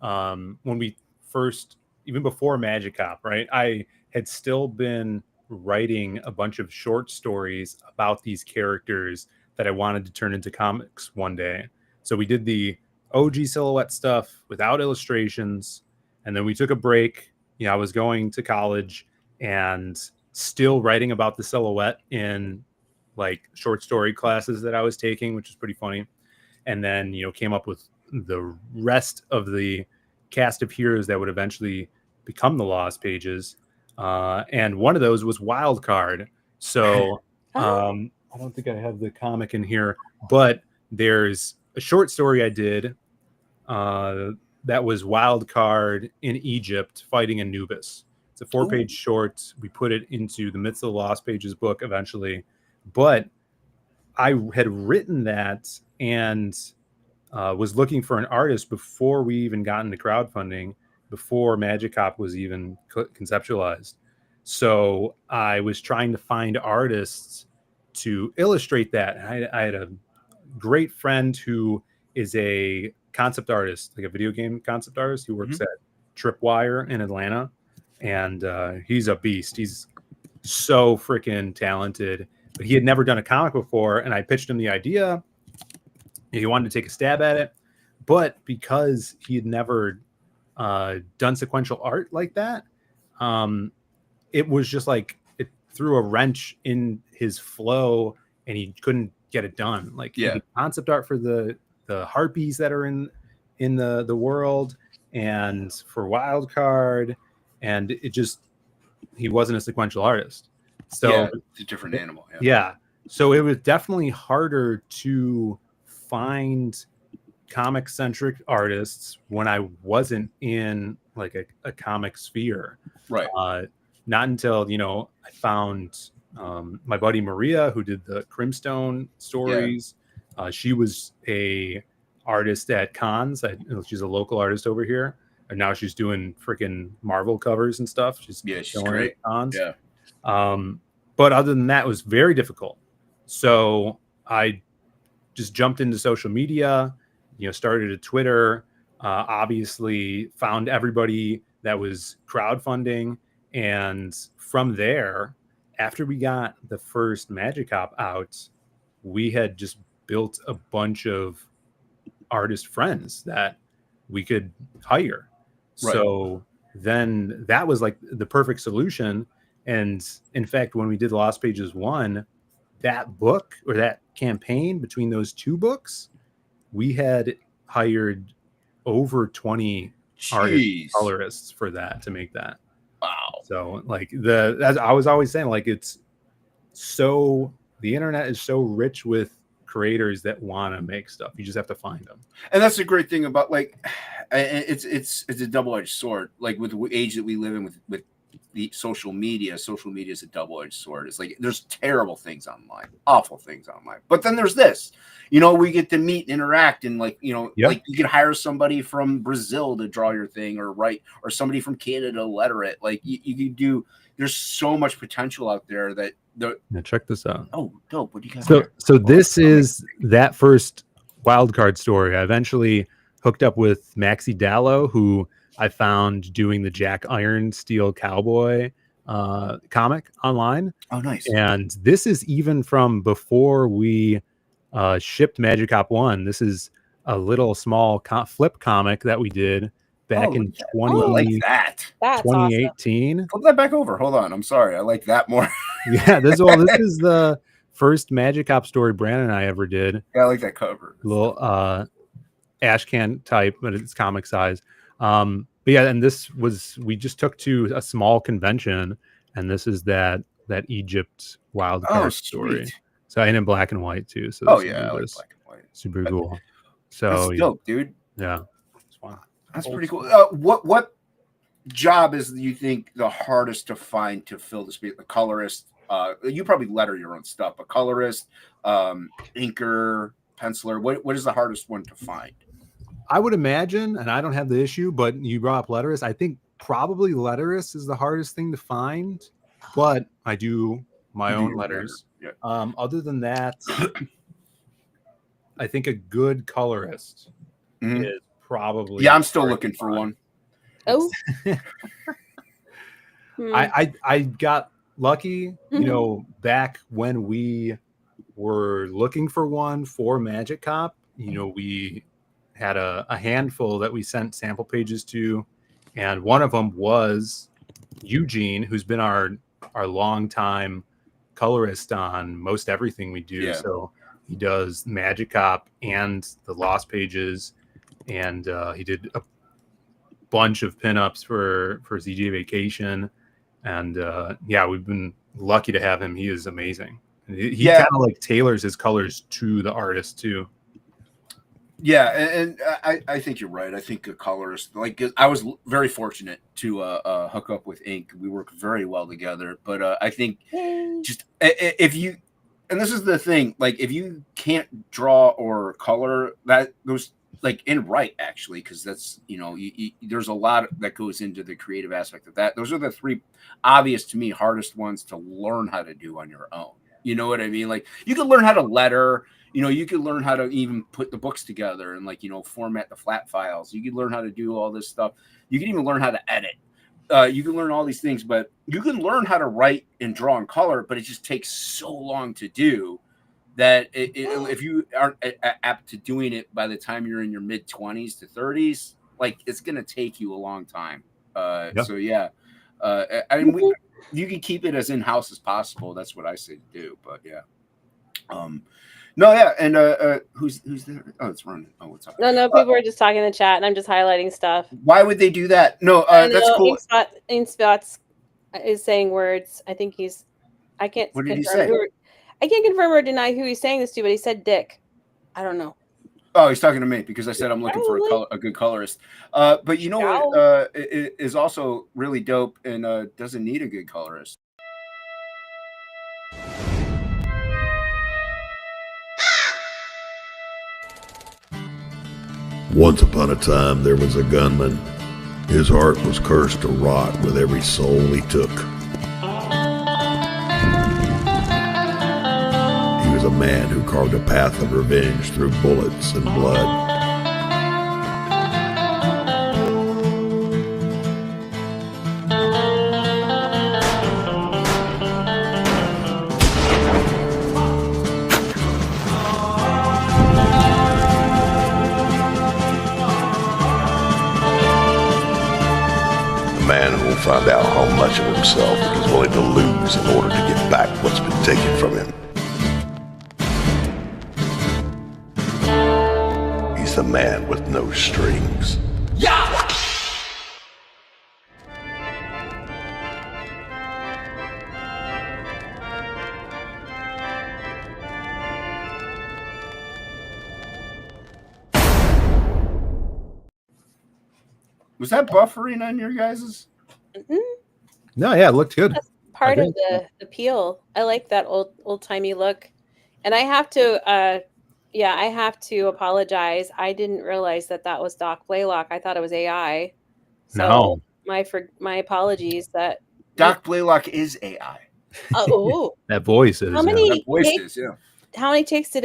when we first, even before Magic Cop, right? I had still been writing a bunch of short stories about these characters that I wanted to turn into comics one day. So we did the OG Silhouette stuff without illustrations, and then we took a break. I was going to college and still writing about the Silhouette in like short story classes that I was taking, which is pretty funny. And then, came up with the rest of the cast of heroes that would eventually become the Lost Pages. And one of those was Wild Card. So I don't think I have the comic in here, but there's a short story I did that was Wild Card in Egypt fighting Anubis. It's a 4-page short. We put it into the Myths of the Lost Pages book eventually, but I had written that and was looking for an artist before we even got into crowdfunding, before Magic Cop was even conceptualized. So I was trying to find artists to illustrate that. I had a great friend who is a concept artist, like a video game concept artist, who works at Tripwire in Atlanta. And he's a beast. He's so freaking talented. But he had never done a comic before, and I pitched him the idea. He wanted to take a stab at it. But because he had never done sequential art like that, it was just like it threw a wrench in his flow, and he couldn't get it done. Like, he did concept art for the harpies that are in the world, and for Wild Card, and he wasn't a sequential artist. So it's a different animal. So it was definitely harder to find comic centric artists when I wasn't in like a comic sphere. Right. Not until, I found my buddy Maria, who did the Crimstone stories. She was a artist at cons. She's a local artist over here, and now she's doing freaking Marvel covers and stuff. She's great. At cons. Yeah. But other than that, it was very difficult. So I just jumped into social media, started a Twitter, obviously found everybody that was crowdfunding. And from there, after we got the first Magic Hop out, we had just built a bunch of artist friends that we could hire. Right. So then that was like the perfect solution. And in fact, when we did Lost Pages 1, that book or that campaign between those two books, we had hired over 20 artist colorists for that to make that. Wow. So like as I was always saying, like the internet is so rich with creators that want to make stuff. You just have to find them. And that's the great thing about it's a double-edged sword. Like with the age that we live in with the social media is a double-edged sword. It's like there's terrible things online, awful things online, but then there's this, we get to meet and interact, and like you can hire somebody from Brazil to draw your thing or write, or somebody from Canada to letter it. Like you can do. There's so much potential out there that check this out. Oh, dope. What do you got? So this is that first wildcard story. I eventually hooked up with Maxi Dallo, who I found doing the Jack Ironsteel Cowboy comic online. Oh, nice. And this is even from before we shipped Magic Hop 1. This is a little small flip comic that we did back in 2018. Awesome. Flip that back over. Hold on. I'm sorry. I like that more. Yeah, this is the first Magic Hop story Brandon and I ever did. Yeah, I like that cover. Little ash can type, but it's comic size. But yeah, and we just took to a small convention, and this is that Egypt wildcard story. So and in black and white too. So I like black and white. Super cool. So that's dope, dude. Yeah, that's pretty cool. What job is you think the hardest to find to fill the space? The colorist. You probably letter your own stuff. A colorist, inker, penciler. What is the hardest one to find? I would imagine, and I don't have the issue, but you brought up letterist. I think probably letterist is the hardest thing to find, but I do my own letters. Yeah. Other than that, I think a good colorist is probably. Yeah, I'm still looking for one. Oh. I got lucky, back when we were looking for one for Magic Hop. We had a handful that we sent sample pages to, and one of them was Eugene, who's been our longtime colorist on most everything we do. Yeah. So he does Magic Hop and the Lost Pages, and he did a bunch of pinups for ZJ Vacation, and we've been lucky to have him. He is amazing. He kind of like tailors his colors to the artist too. Yeah, and I think you're right. I think a colorist, like I was very fortunate to hook up with Ink. We work very well together. But I think just if you, and this is the thing, like if you can't draw or color, that goes like in right actually, because that's there's a lot that goes into the creative aspect of that. Those are the three obvious to me hardest ones to learn how to do on your own. You know what I mean? Like you can learn how to letter. You could learn how to even put the books together and format the flat files. You could learn how to do all this stuff. You can even learn how to edit. You can learn all these things, but you can learn how to write and draw and color, but it just takes so long to do that if you aren't apt to doing it by the time you're in your mid 20s to 30s, like it's going to take you a long time. So yeah, I mean, you can keep it as in-house as possible. That's what I say to do, but yeah. No, yeah, and who's there? Oh, it's Ron. Oh, what's up? No, people are just talking in the chat, and I'm just highlighting stuff. Why would they do that? No, that's cool. Inkspot is saying words. I think he's. I can't. What did he say? I can't confirm or deny who he's saying this to, but he said Dick. I don't know. Oh, he's talking to me because I said I'm looking for a good colorist. But you know what is also really dope and doesn't need a good colorist. Once upon a time, there was a gunman. His heart was cursed to rot with every soul he took. He was a man who carved a path of revenge through bullets and blood. Find out how much of himself he's willing to lose in order to get back what's been taken from him. He's the man with no strings. Yeah! Was that buffering on your guys's? No, yeah, it looked good. That's part of the appeal. I like that old timey look, and I have to, I have to apologize. I didn't realize that was Doc Blaylock. I thought it was AI. So my apologies. That Doc Blaylock is AI. Oh, that voice is. How many takes? How many takes did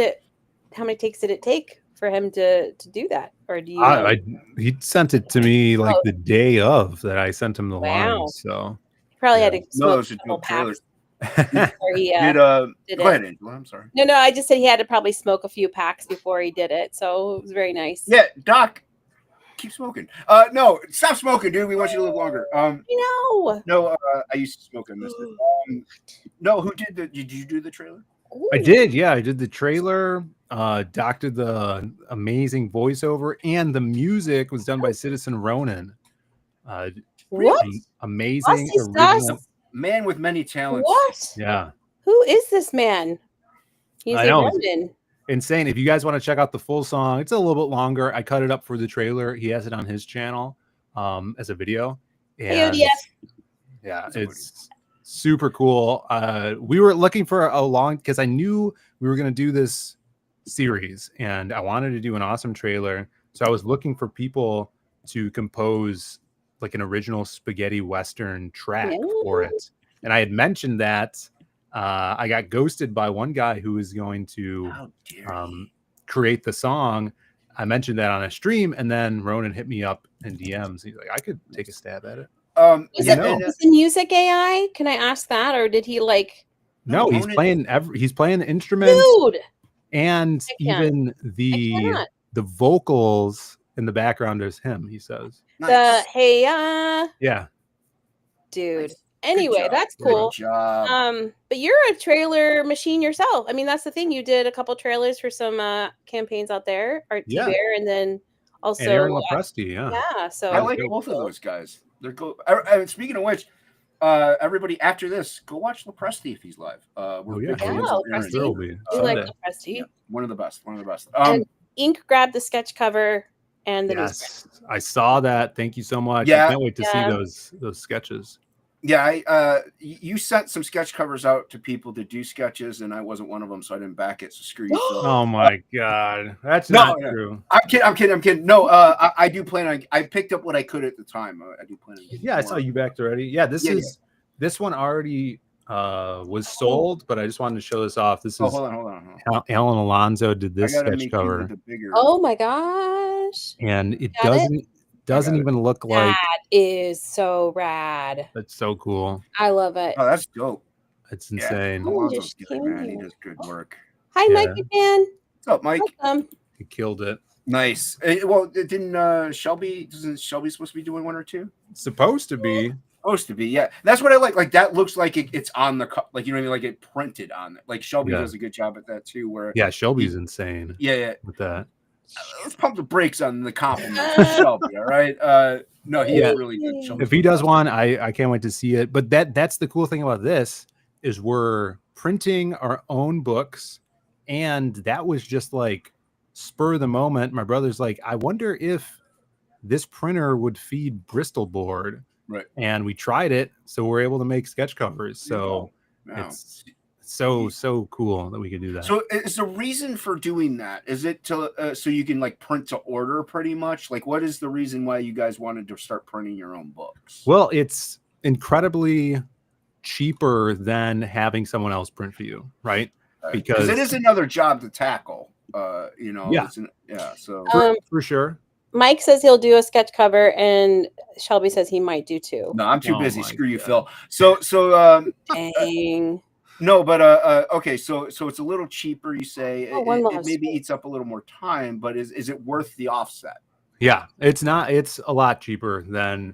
it take for him to do that? Or do you? He sent it to me like the day of that I sent him the line. So he probably had to smoke a couple packs. Go ahead, Angela. I'm sorry. No. I just said he had to probably smoke a few packs before he did it. So it was very nice. Yeah, Doc, keep smoking. No, stop smoking, dude. We want you to live longer. No, I used to smoke. I missed it. No, who did did you do the trailer? Ooh. I did. Yeah, I did the trailer. Doc did the amazing voiceover, and the music was done by Citizen Ronan. What? Amazing original man with many talents. What? Yeah. Who is this man? He's a Ronan. Insane. If you guys want to check out the full song, it's a little bit longer. I cut it up for the trailer. He has it on his channel as a video. And yeah, it's super cool. We were looking for a long, because I knew we were going to do this series and I wanted to do an awesome trailer. So I was looking for people to compose like an original spaghetti Western track for it. And I had mentioned that I got ghosted by one guy who was going to create the song. I mentioned that on a stream, and then Ronan hit me up in DMs. He's like, I could take a stab at it. Is the music AI? Can I ask that? Or did he like... No, he's playing the instruments. Dude! And even the vocals in the background is him, he says. Nice. Yeah. Dude. Nice. Anyway, that's cool. Good job. But you're a trailer machine yourself. I mean, that's the thing. You did a couple trailers for some campaigns out there, Art T-Bear, and then also Aaron Lopresti, Yeah, so I like both of those guys. They're cool. Speaking of which, everybody after this, go watch Lopresti if he's live. Lopresti. We like Lopresti. Yeah, one of the best. And Ink grabbed the sketch cover and the yes, I saw that. Thank you so much. Yeah. I can't wait to see those sketches. Yeah, you sent some sketch covers out to people to do sketches, and I wasn't one of them, so I didn't back it. So screw you. Oh my god, that's not true. I'm kidding. No, I do plan on. I picked up what I could at the time. I do plan on. Yeah, I saw you backed already. Yeah, this one already was sold, but I just wanted to show this off. This is hold on. Alan Alonso did this sketch cover. Oh my gosh! And it doesn't even look like. That is so rad. That's so cool. I love it. Oh, that's dope. It's insane. Alonso's good, man. He does good work. Hi, Mikey man. What's up, Mike? Welcome. He killed it. Nice. Well, didn't Shelby? Isn't Shelby supposed to be doing one or two? Supposed to be. Supposed to be, yeah. That's what I like. Like that looks like it's on the like, you know what I mean? Like it printed on it. Like Shelby does a good job at that too. Where Shelby's insane. Yeah. With that. Let's pump the brakes on the compliment to Shelby. All right. No, he is really good. Shelby's if he does one, I can't wait to see it. But that's the cool thing about this is we're printing our own books, and that was just like spur of the moment, my brother's like, I wonder if this printer would feed Bristol board. Right. And we tried it, so we're able to make sketch covers. So Wow. it's so cool that we could do that. So is the reason for doing that, is it to so you can like print to order pretty much? Like, what is the reason why you guys wanted to start printing your own books? Well, it's incredibly cheaper than having someone else print for you, right? Because it is another job to tackle. You know, yeah. So for sure. Mike says he'll do a sketch cover, and Shelby says he might do too. No, I'm too busy. my Screw you, God. Phil. So Dang. no, but okay, so it's a little cheaper, you say. Oh, one it last maybe one. eats up a little more time, but is it worth the offset? Yeah, it's a lot cheaper than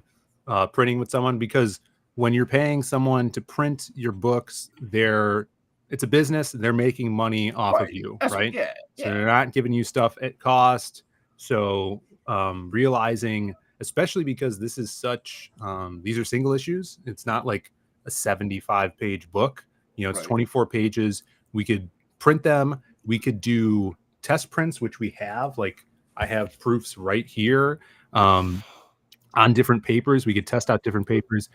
printing with someone, because when you're paying someone to print your books, it's a business. They're making money off of you, right? Yeah. So they're not giving you stuff at cost. So realizing, especially because this is such, these are single issues. It's not like a 75-page book. You know, it's 24 pages. We could print them. We could do test prints, which we have. Like, I have proofs right here on different papers. We could test out different papers.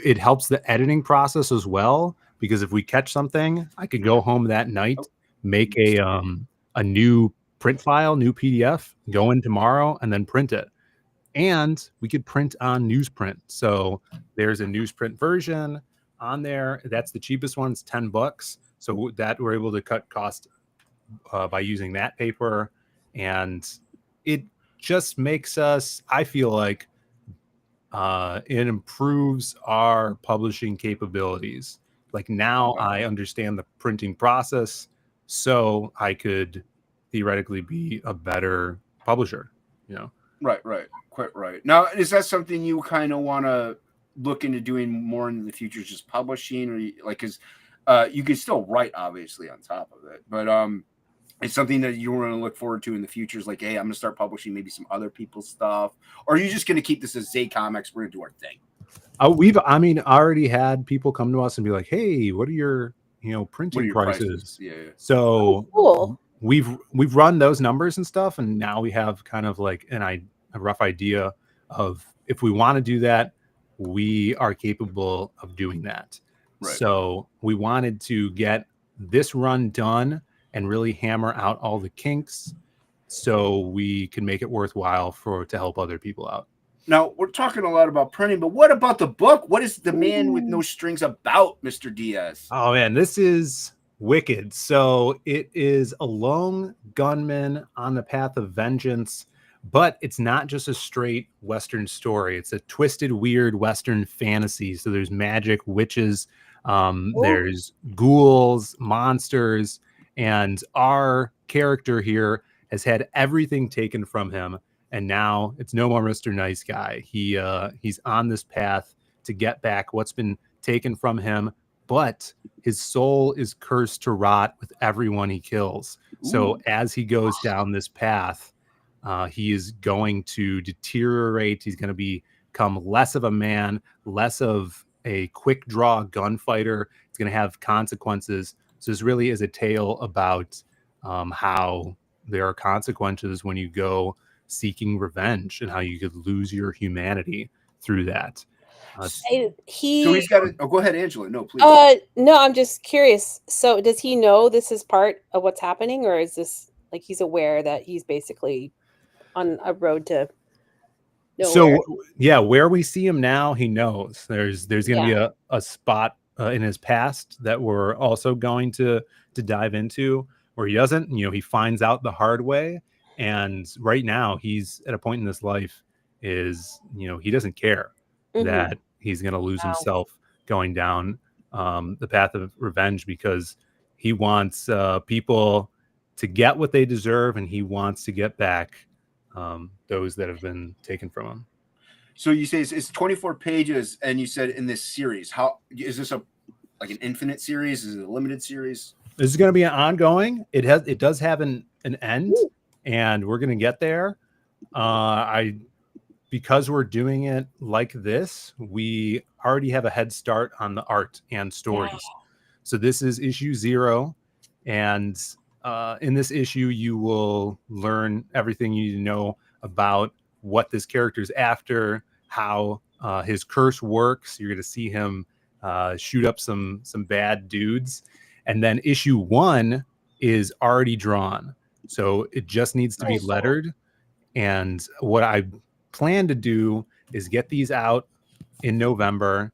It helps the editing process as well, because if we catch something, I could go home that night, make a new print file, new PDF, go in tomorrow, and then print it. And we could print on newsprint. So there's a newsprint version on there. That's the cheapest one. It's $10. So that we're able to cut cost by using that paper. And it just makes us, I feel like, it improves our publishing capabilities. Like, now I understand the printing process, so I could theoretically be a better publisher, you know? Right. Quite right. Now, is that something you kind of want to look into doing more in the future, just publishing, or like, because you can still write obviously on top of it, but it's something that you want to look forward to in the future, is like, hey, I'm going to start publishing maybe some other people's stuff, or are you just going to keep this as Zay Comics? We're going to do our thing. Already had people come to us and be like, hey, what are your, printing prices? Yeah. So Cool. we've run those numbers and stuff, and now we have kind of like a rough idea of, if we want to do that, we are capable of doing that. Right. So we wanted to get this run done and really hammer out all the kinks, so we can make it worthwhile to help other people out. Now, we're talking a lot about printing, but what about the book? What is The Man with No Strings about, Mr. Diaz? Oh man, this is wicked. So it is a lone gunman on the path of vengeance, but it's not just a straight Western story. It's a twisted, weird Western fantasy. So there's magic, witches, there's ghouls, monsters, and our character here has had everything taken from him, and now it's no more Mr. Nice Guy. He's on this path to get back what's been taken from him, but his soul is cursed to rot with everyone he kills. Ooh. So as he goes down this path, he is going to deteriorate. He's going to become less of a man, less of a quick draw gunfighter. It's going to have consequences. So this really is a tale about how there are consequences when you go seeking revenge, and how you could lose your humanity through that. So he's got to go ahead, Angela. No, please. No, I'm just curious. So does he know this is part of what's happening, or is this like he's aware that he's basically on a road to nowhere? So yeah, where we see him now, he knows there's going to be a spot in his past that we're also going to dive into, where he doesn't, he finds out the hard way. And right now he's at a point in his life he doesn't care that he's going to lose himself going down the path of revenge, because he wants people to get what they deserve, and he wants to get back those that have been taken from him. So you say it's 24 pages, and you said in this series, how is this like an infinite series? Is it a limited series? This is going to be an ongoing. It does have an end. Ooh. And we're going to get there. Because we're doing it like this, we already have a head start on the art and stories. Wow. So this is issue 0, and in this issue, you will learn everything you need to know about what this character is after, how his curse works. You're going to see him shoot up some bad dudes. And then issue 1 is already drawn. So it just needs to be lettered. And what I plan to do is get these out in November,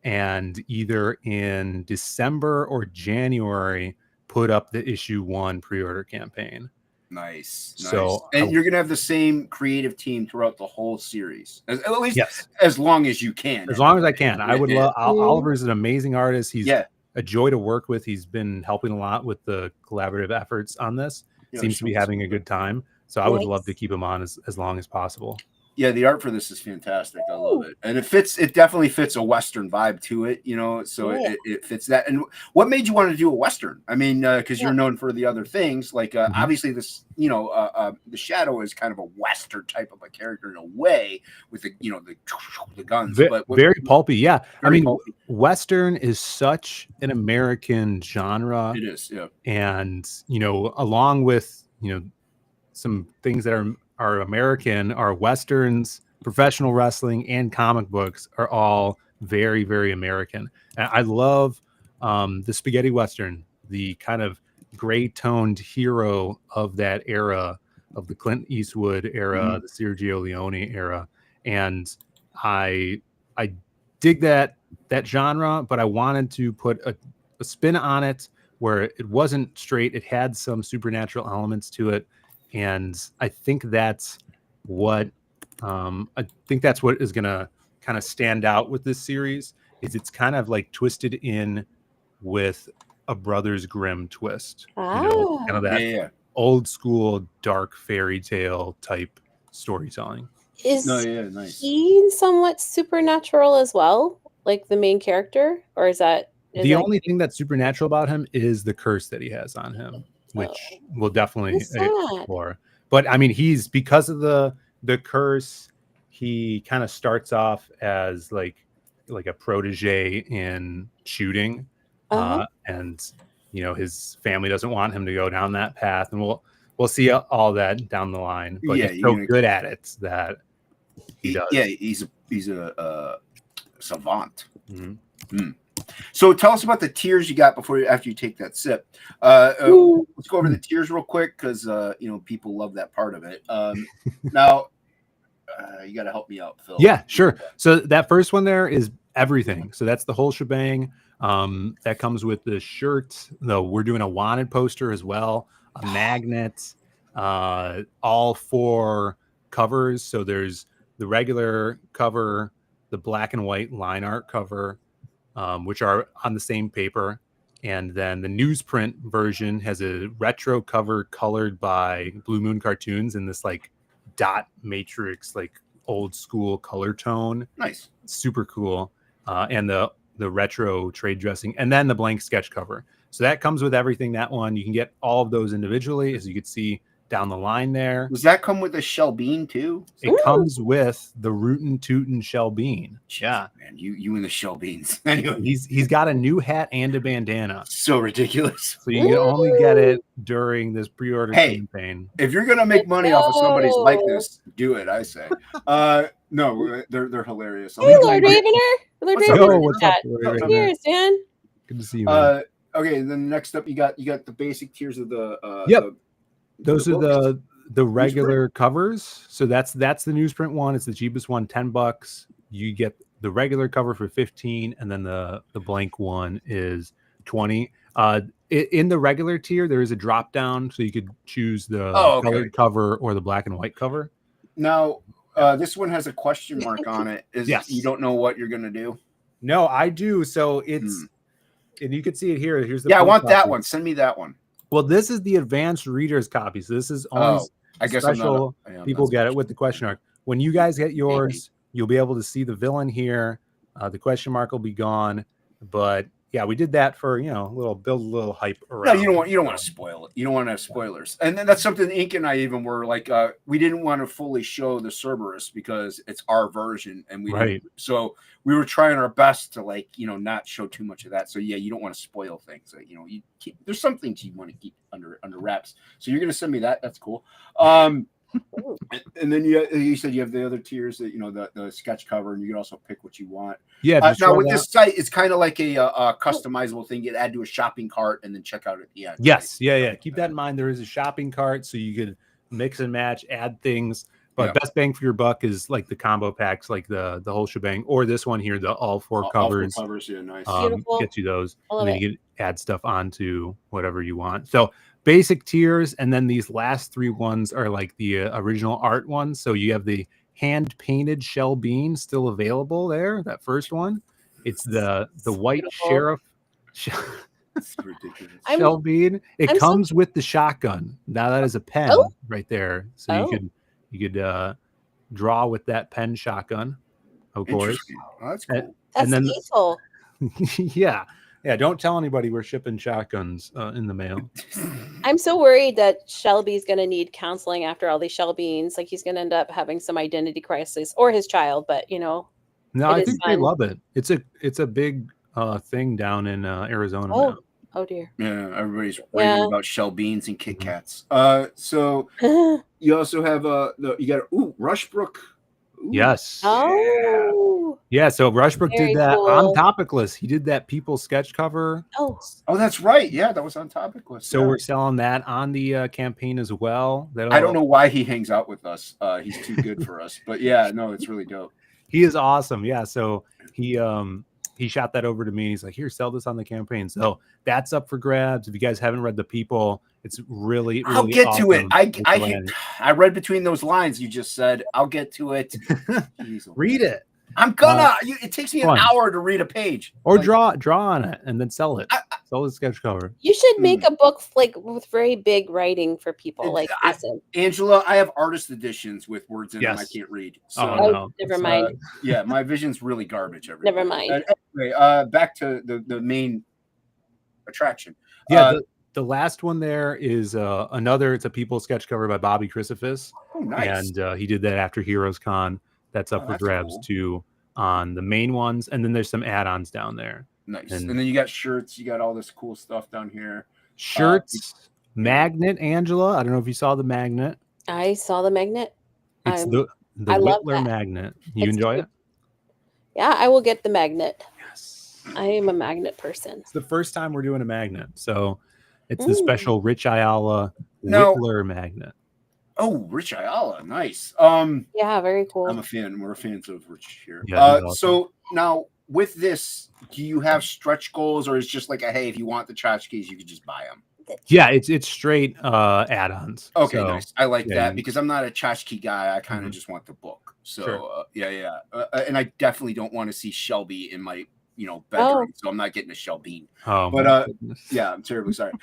and either in December or January put up the issue 1 pre-order campaign. Nice. So and you're gonna have the same creative team throughout the whole series, at least yes, as long as you can. as long as I can. I would love. Oliver's an amazing artist. He's a joy to work with. He's been helping a lot with the collaborative efforts on this. Seems to be having a good time. So I would love to keep him on as long as possible. Yeah, the art for this is fantastic. I love it. And it definitely fits a Western vibe to it, so it fits that. And what made you want to do a Western? I mean, because you're known for the other things, like obviously this, the Shadow is kind of a Western type of a character in a way with the guns. But very pulpy. Yeah. Very pulpy. Western is such an American genre. It is. Yeah. And, along with, some things that are American, are Westerns, professional wrestling, and comic books are all very, very American. And I love the spaghetti Western, the kind of gray-toned hero of that era, of the Clint Eastwood era, the Sergio Leone era. And I dig that genre, but I wanted to put a spin on it where it wasn't straight. It had some supernatural elements to it. And I think that's what is going to kind of stand out with this series, is it's kind of like twisted in with a Brothers Grimm twist, kind of that old school dark fairy tale type storytelling. Is he somewhat supernatural as well, like the main character, or is that the only thing that's supernatural about him is the curse that he has on him, which we'll definitely explore. But I mean, he's, because of the curse, he kind of starts off as like a protege in shooting, and his family doesn't want him to go down that path, and we'll see all that down the line. But he's so good at it that he does. Yeah, he's a savant. So tell us about the tiers you got after you take that sip. Let's go over the tiers real quick, because people love that part of it. Now you got to help me out, Phil. Yeah, sure. So that first one there is everything. So that's the whole shebang. That comes with the shirt. Though we're doing a wanted poster as well, a magnet, all 4 covers. So there's the regular cover, the black and white line art cover, which are on the same paper. And then the newsprint version has a retro cover colored by Blue Moon Cartoons in this like dot matrix, like old school color tone. Nice. Super cool. And the retro trade dressing, and then the blank sketch cover. So that comes with everything. That one, you can get all of those individually, as you can see down the line there. Does that come with a shell bean too? It comes with the Rootin' Tootin' shell bean. Yeah, man, you and the shell beans. Anyway, he's got a new hat and a bandana. So ridiculous. So you can only get it during this pre-order campaign. If you're gonna make money off of somebody's likeness, do it. I say. No, they're hilarious. Hey, Lord Ravener. Lord Ravener. What's up, Lord Ravener? Cheers, man. Good to see you, man. Okay, then next up you got the basic tiers of the those are the regular covers. So that's the newsprint one. It's the cheapest one, $10. You get the regular cover for $15, and then the blank one is $20. In the regular tier, there is a drop down, so you could choose the colored cover or the black and white cover. Now, this one has a question mark on it. You don't know what you're gonna do? No, I do. So it's and you can see it here. Here's the I want that one. Send me that one. Well, this is the advanced reader's copy. So this is only special people get it with the question mark. When you guys get yours, you'll be able to see the villain here. The question mark will be gone, but yeah, we did that for build a little hype No, around. you don't want to spoil it. You don't want to have spoilers. And then that's something Ink and I even were like, we didn't want to fully show the Cerberus because it's our version, and we Right. so we were trying our best to not show too much of that. So yeah, you don't want to spoil things. There's some things you want to keep under wraps. So you're gonna send me that. That's cool. And then you said you have the other tiers that the sketch cover, and you can also pick what you want. Yeah. Now with this site, it's kind of like a customizable thing. You add to a shopping cart and then check out at the end. Yes. Right? Yeah. Keep that in mind. There is a shopping cart, so you could mix and match, add things. But Yeah. best bang for your buck is like the combo packs, like the whole shebang, or this one here, the all four covers. All 4 covers, yeah, nice. Beautiful. Get you those, I love and then it. you can add stuff onto whatever you want. So basic tiers, and then these last 3 ones are like the original art ones. So you have the hand painted shell bean still available there. That first one, it's the white beautiful. sheriff. It's ridiculous. Shell bean. It I'm so- comes with the shotgun. Now that is a pen Oh. right there, so Oh. you could draw with that pen shotgun, of course. Interesting. Oh, that's cool. That's and then- lethal. yeah. Don't tell anybody we're shipping shotguns in the mail. I'm so worried that Shelby's going to need counseling after all these shell beans. Like he's going to end up having some identity crisis, or his child. But No, It I is think they fun. love it. It's a big thing down in Arizona oh, now. oh dear. Yeah, everybody's raving Yeah. about shell beans and Kit Mhm. Kats. So you also have you got Rushbrook. Ooh, Yes. Oh, Yeah. So Rushbrook Very did that on cool. Topicless. He did that people sketch cover. oh, Oh, that's right. Yeah, that was on topic list. So yeah. we're selling that on the campaign as well. I don't know why he hangs out with us. He's too good for us. But yeah, no, it's really dope. He is awesome. Yeah. So he shot that over to me. He's like, here, sell this on the campaign. So that's up for grabs. If you guys haven't read the people, it's really, really I'll get to it. awesome. I read between those lines you just said. I'll get to it. Jeez, Read it I'm gonna. It takes me an fun. hour to read a page. or Like, draw on it and then sell it. Sell the sketch cover. you should make a book like with very big writing for people. Like, listen. Angela, I have artist editions with words in them I Yes. can't read. So Oh, Oh, no. never mind. yeah, my vision's really garbage. Everyone. Never mind. Anyway, back to the main attraction. Yeah. The last one there is another. It's a people sketch cover by Bobby Crucifix. Oh, nice. And he did that after Heroes Con. That's up Oh, for that's grabs cool. too on the main ones, and then there's some add-ons down there. Nice. and- And then you got shirts. You got all this cool stuff down here. Shirts, magnet, Angela. I don't know if you saw the magnet. I saw the magnet. It's I'm- the I love Whittler that. magnet. You It's enjoy cute. it? Yeah, I will get the magnet. Yes. I am a magnet person. It's the first time we're doing a magnet, so it's the Ooh. special Rich Ayala Now- Whittler magnet. Oh, Rich Ayala. Nice. Yeah, very cool. I'm a fan. We're fans of Rich here. Yeah, he's awesome. So now with this, do you have stretch goals, or is just like a hey, if you want the tchotchkes, you can just buy them? Yeah, it's straight add-ons. Okay, So, nice. I like yeah, that you- because I'm not a tchotchke guy. I kind of Mhm. just want the book. So Sure. yeah. And I definitely don't want to see Shelby in my bedroom. Oh. So I'm not getting a Shelby. Oh, But, my goodness. Yeah, I'm terribly sorry.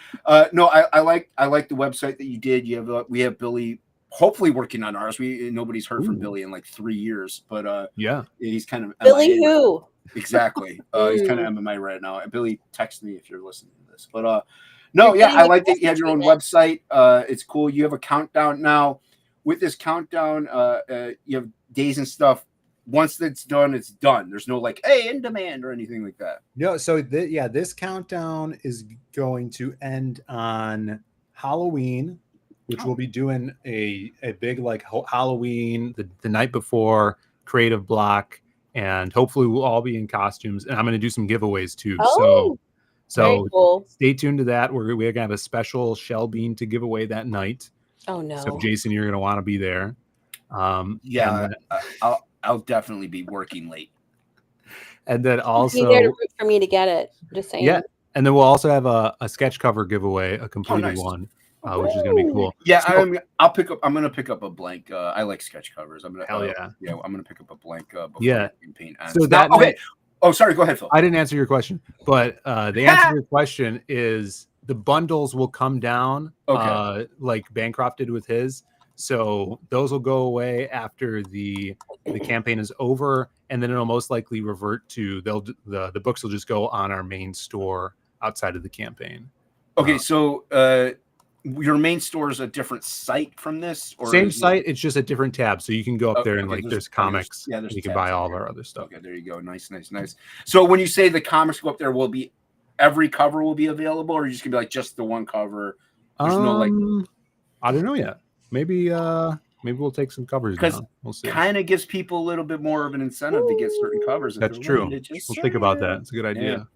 No, I like the website that you did. You have we have Billy hopefully working on ours. Nobody's heard from Ooh. Billy in like 3 years, but Yeah. he's kind of Billy MIA. who? Exactly. He's kind of Mm. MMA right now. And Billy, text me if you're listening to this. But no, You're yeah, getting I the like that you have your own treatment. website. It's cool. You have a countdown now. With this countdown, you have days and stuff. Once it's done, it's done. There's no like, hey, in demand or anything like that. No, so this countdown is going to end on Halloween, which Oh. we'll be doing a big like Halloween the night before creative block, and hopefully we'll all be in costumes. And I'm going to do some giveaways too. Oh, very So cool. stay tuned to that. We're going to have a special shell bean to give away that night. Oh no. So Jason, you're going to want to be there. Yeah, and I'll definitely be working late. then Be also there to root for me to get it. Just saying. yeah, and then we'll also have a sketch cover giveaway, a completed nice. one, which is going to be cool. Yeah, So- I'm gonna pick up a blank. I like sketch covers. I'm gonna Hell yeah. yeah. I'm gonna pick up a blank. Before Yeah. the campaign ends. So Now, that okay. night- Oh, sorry. Go ahead, Phil. I didn't answer your question, but the answer to your question is the bundles will come down, Okay. like Bancroft did with his. So those will go away after the campaign is over, and then it'll most likely revert to the books will just go on our main store outside of the campaign. Okay, so your main store is a different site from this, or same site, it's just a different tab. So you can go up there and okay, there's comics. there's you can tabs buy up all of here. our other stuff. Okay, there you go. Nice. So when you say the comics go up there, will be every cover will be available, or are you just gonna be like just the one cover? There's no like. I don't know yet. Maybe we'll take some covers down. We'll see. Kind of gives people a little bit more of an incentive to get certain covers. That's true. We'll think about that. It's a good idea.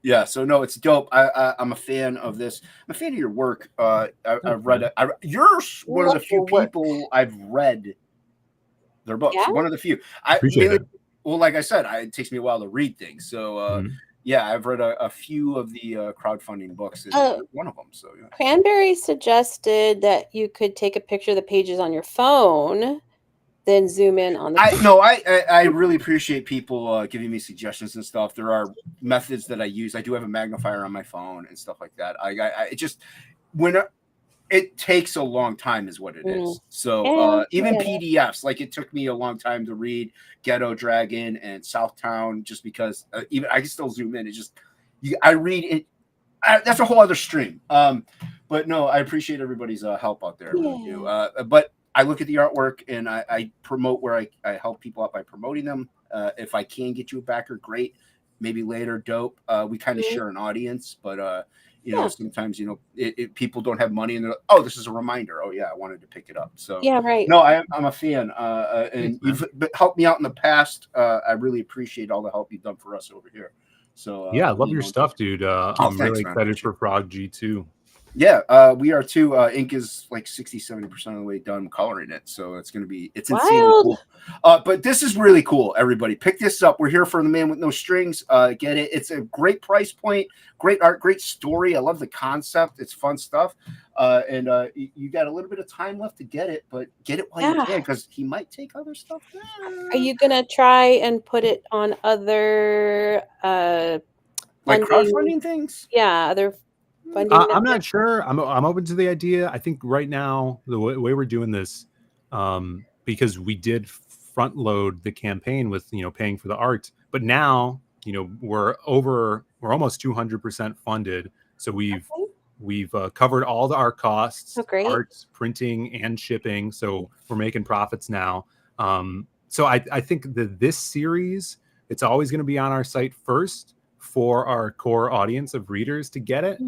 Yeah. So no, it's dope. I'm a fan of this. I'm a fan of your work. I've read it. You're one of the few people I've read their books. Yeah? One of the few. Appreciate it. Well, like I said, it takes me a while to read things. So yeah, I've read a few of the crowdfunding books. And one of them. So yeah. Cranberry suggested that you could take a picture of the pages on your phone, then zoom in on the. I really appreciate people giving me suggestions and stuff. There are methods that I use. I do have a magnifier on my phone and stuff like that. It just it takes a long time is what it is. So even PDFs, like it took me a long time to read Ghetto Dragon and Southtown, just because even I can still zoom in. It's just I read it. That's a whole other stream. But no, I appreciate everybody's help out there. I really do. But I look at the artwork and I promote where I help people out by promoting them. If I can get you a backer, great. Maybe later, dope. We kind of share an audience, but you know, sometimes people don't have money and they're like, oh, this is a reminder. Oh yeah, I wanted to pick it up. So yeah, right. No, I'm a fan, and you've helped me out in the past. I really appreciate all the help you've done for us over here. So yeah, I love your stuff, dude. I'm really excited for Frog G2. Yeah, we are too. Ink is like 60-70% of the way done coloring it, so it's insanely cool. But this is really cool. Everybody, pick this up. We're here for the Man with No Strings. Get it? It's a great price point, great art, great story. I love the concept. It's fun stuff. And you got a little bit of time left to get it, but get it while you can, because he might take other stuff. Are you gonna try and put it on other like crowdfunding things? Yeah, other. I'm not sure. I'm open to the idea. I think right now the way we're doing this, because we did front load the campaign with paying for the art, but now we're almost 200% funded. So we've covered all the art costs, arts, printing, and shipping. So we're making profits now. So I think that this series, it's always going to be on our site first for our core audience of readers to get it.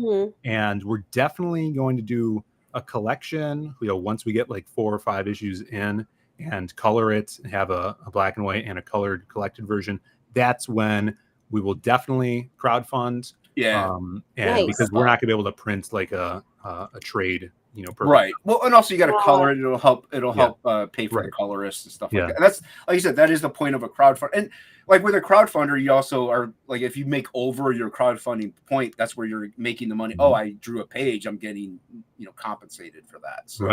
And we're definitely going to do a collection, once we get like 4 or 5 issues in and color it and have a black and white and a colored collected version. That's when we will definitely crowdfund. And because we're not gonna be able to print like a trade, right. Well, and also you got to color it. It'll help pay for the colorists and stuff like that. And that's, like you said, that is the point of a crowdfund. And like with a crowdfunder, you also are like, if you make over your crowdfunding point, that's where you're making the money. Oh, I drew a page, I'm getting compensated for that. So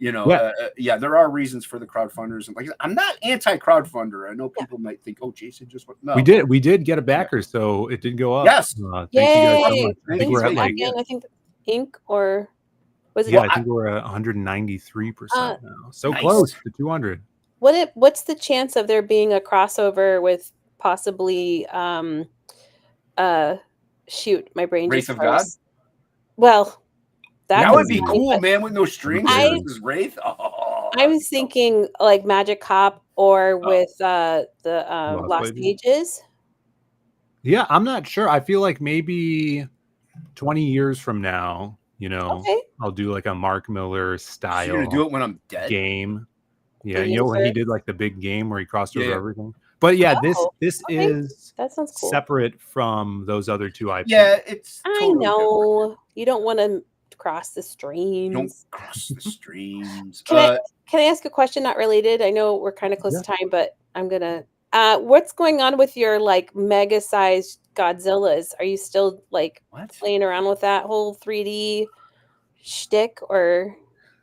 there are reasons for the crowdfunders. And like, I'm not anti-crowdfunder. I know people might think, oh, Jason just went. No, we did get a backer, so it did go up. Yes. Thank you guys so much. I think we're at like, I think Ink or was it? Yeah, I think we're at 193% now. So close to 200. What's the chance of there being a crossover with possibly shoot, my brain Wraith just of froze. God? Well, that would be cool, Man with No Strings. This Wraith. I was thinking like Magic Cop or with the Lost Pages. Yeah, I'm not sure. I feel like maybe 20 years from now, I'll do like a Mark Miller style. You're gonna do it when I'm dead? Game. Yeah, when he did like the big game where he crossed over everything. But yeah, this is that sounds cool. Separate from those other 2 IPs. Yeah, it's totally different. You don't want to cross the streams. Don't cross the streams. Can I ask a question not related? I know we're kind of close to time, but I'm gonna what's going on with your like mega sized Godzillas? Are you still like playing around with that whole 3D shtick, or?